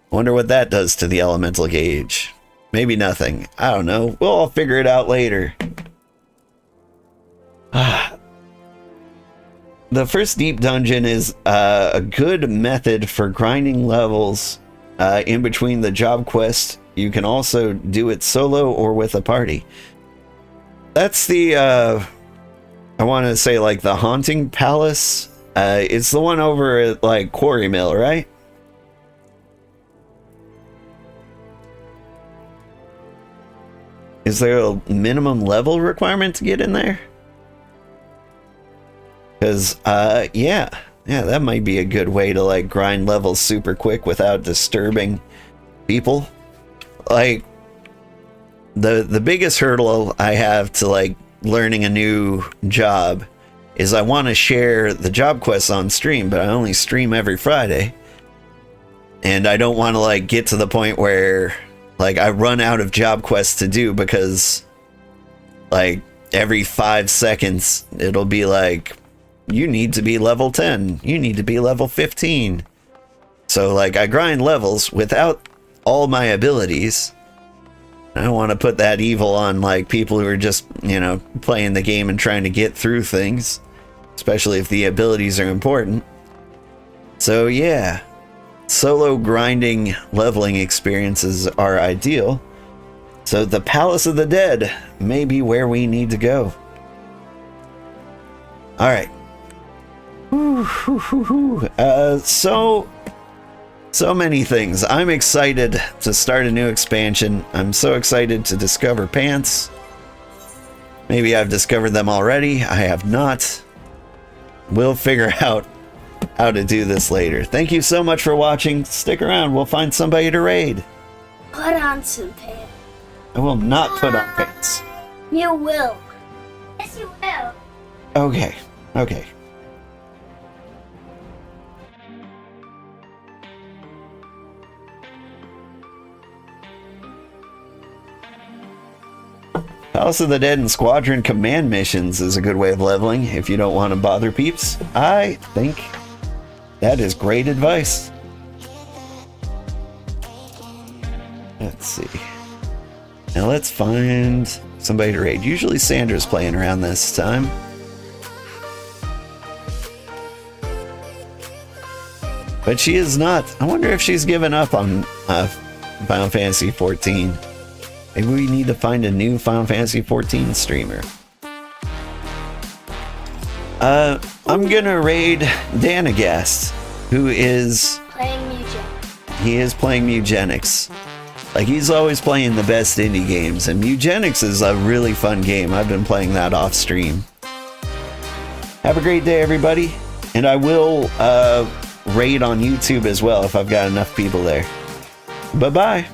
Wonder what that does to the elemental gauge. Maybe nothing. I don't know. We'll all figure it out later. The first deep dungeon is a good method for grinding levels in between the job quests. You can also do it solo or with a party. That's the, I want to say, like, the Haunting Palace. It's the one over at, like, Quarry Mill, right? Is there a minimum level requirement to get in there? Because, yeah, that might be a good way to, like, grind levels super quick without disturbing people. Like, the biggest hurdle I have to, like, learning a new job is I want to share the job quests on stream, but I only stream every Friday. And I don't want to, like, get to the point where, like, I run out of job quests to do because, like, every 5 seconds it'll be like, you need to be level 10, you need to be level 15. So, like, I grind levels without all my abilities. I don't want to put that evil on, like, people who are just, you know, playing the game and trying to get through things, especially if the abilities are important. So yeah, solo grinding leveling experiences are ideal. So the Palace of the Dead may be where we need to go. All right. So So many things. I'm excited to start a new expansion. I'm so excited to discover pants. Maybe I've discovered them already. I have not. We'll figure out how to do this later. Thank you so much for watching. Stick around. We'll find somebody to raid. Put on some pants. I will not put on pants. You will. Yes, you will. Okay. Okay. House of the Dead and Squadron command missions is a good way of leveling if you don't want to bother peeps. I think that is great advice. Let's see. Now let's find somebody to raid. Usually Sandra's playing around this time. But she is not. I wonder if she's given up on Final Fantasy 14. Maybe we need to find a new Final Fantasy 14 streamer. I'm gonna raid Danagast, who is Playing Eugenics. He is playing Eugenics. Like, he's always playing the best indie games, and Eugenics is a really fun game. I've been playing that off stream. Have a great day, everybody, and I will raid on YouTube as well if I've got enough people there. Bye-bye.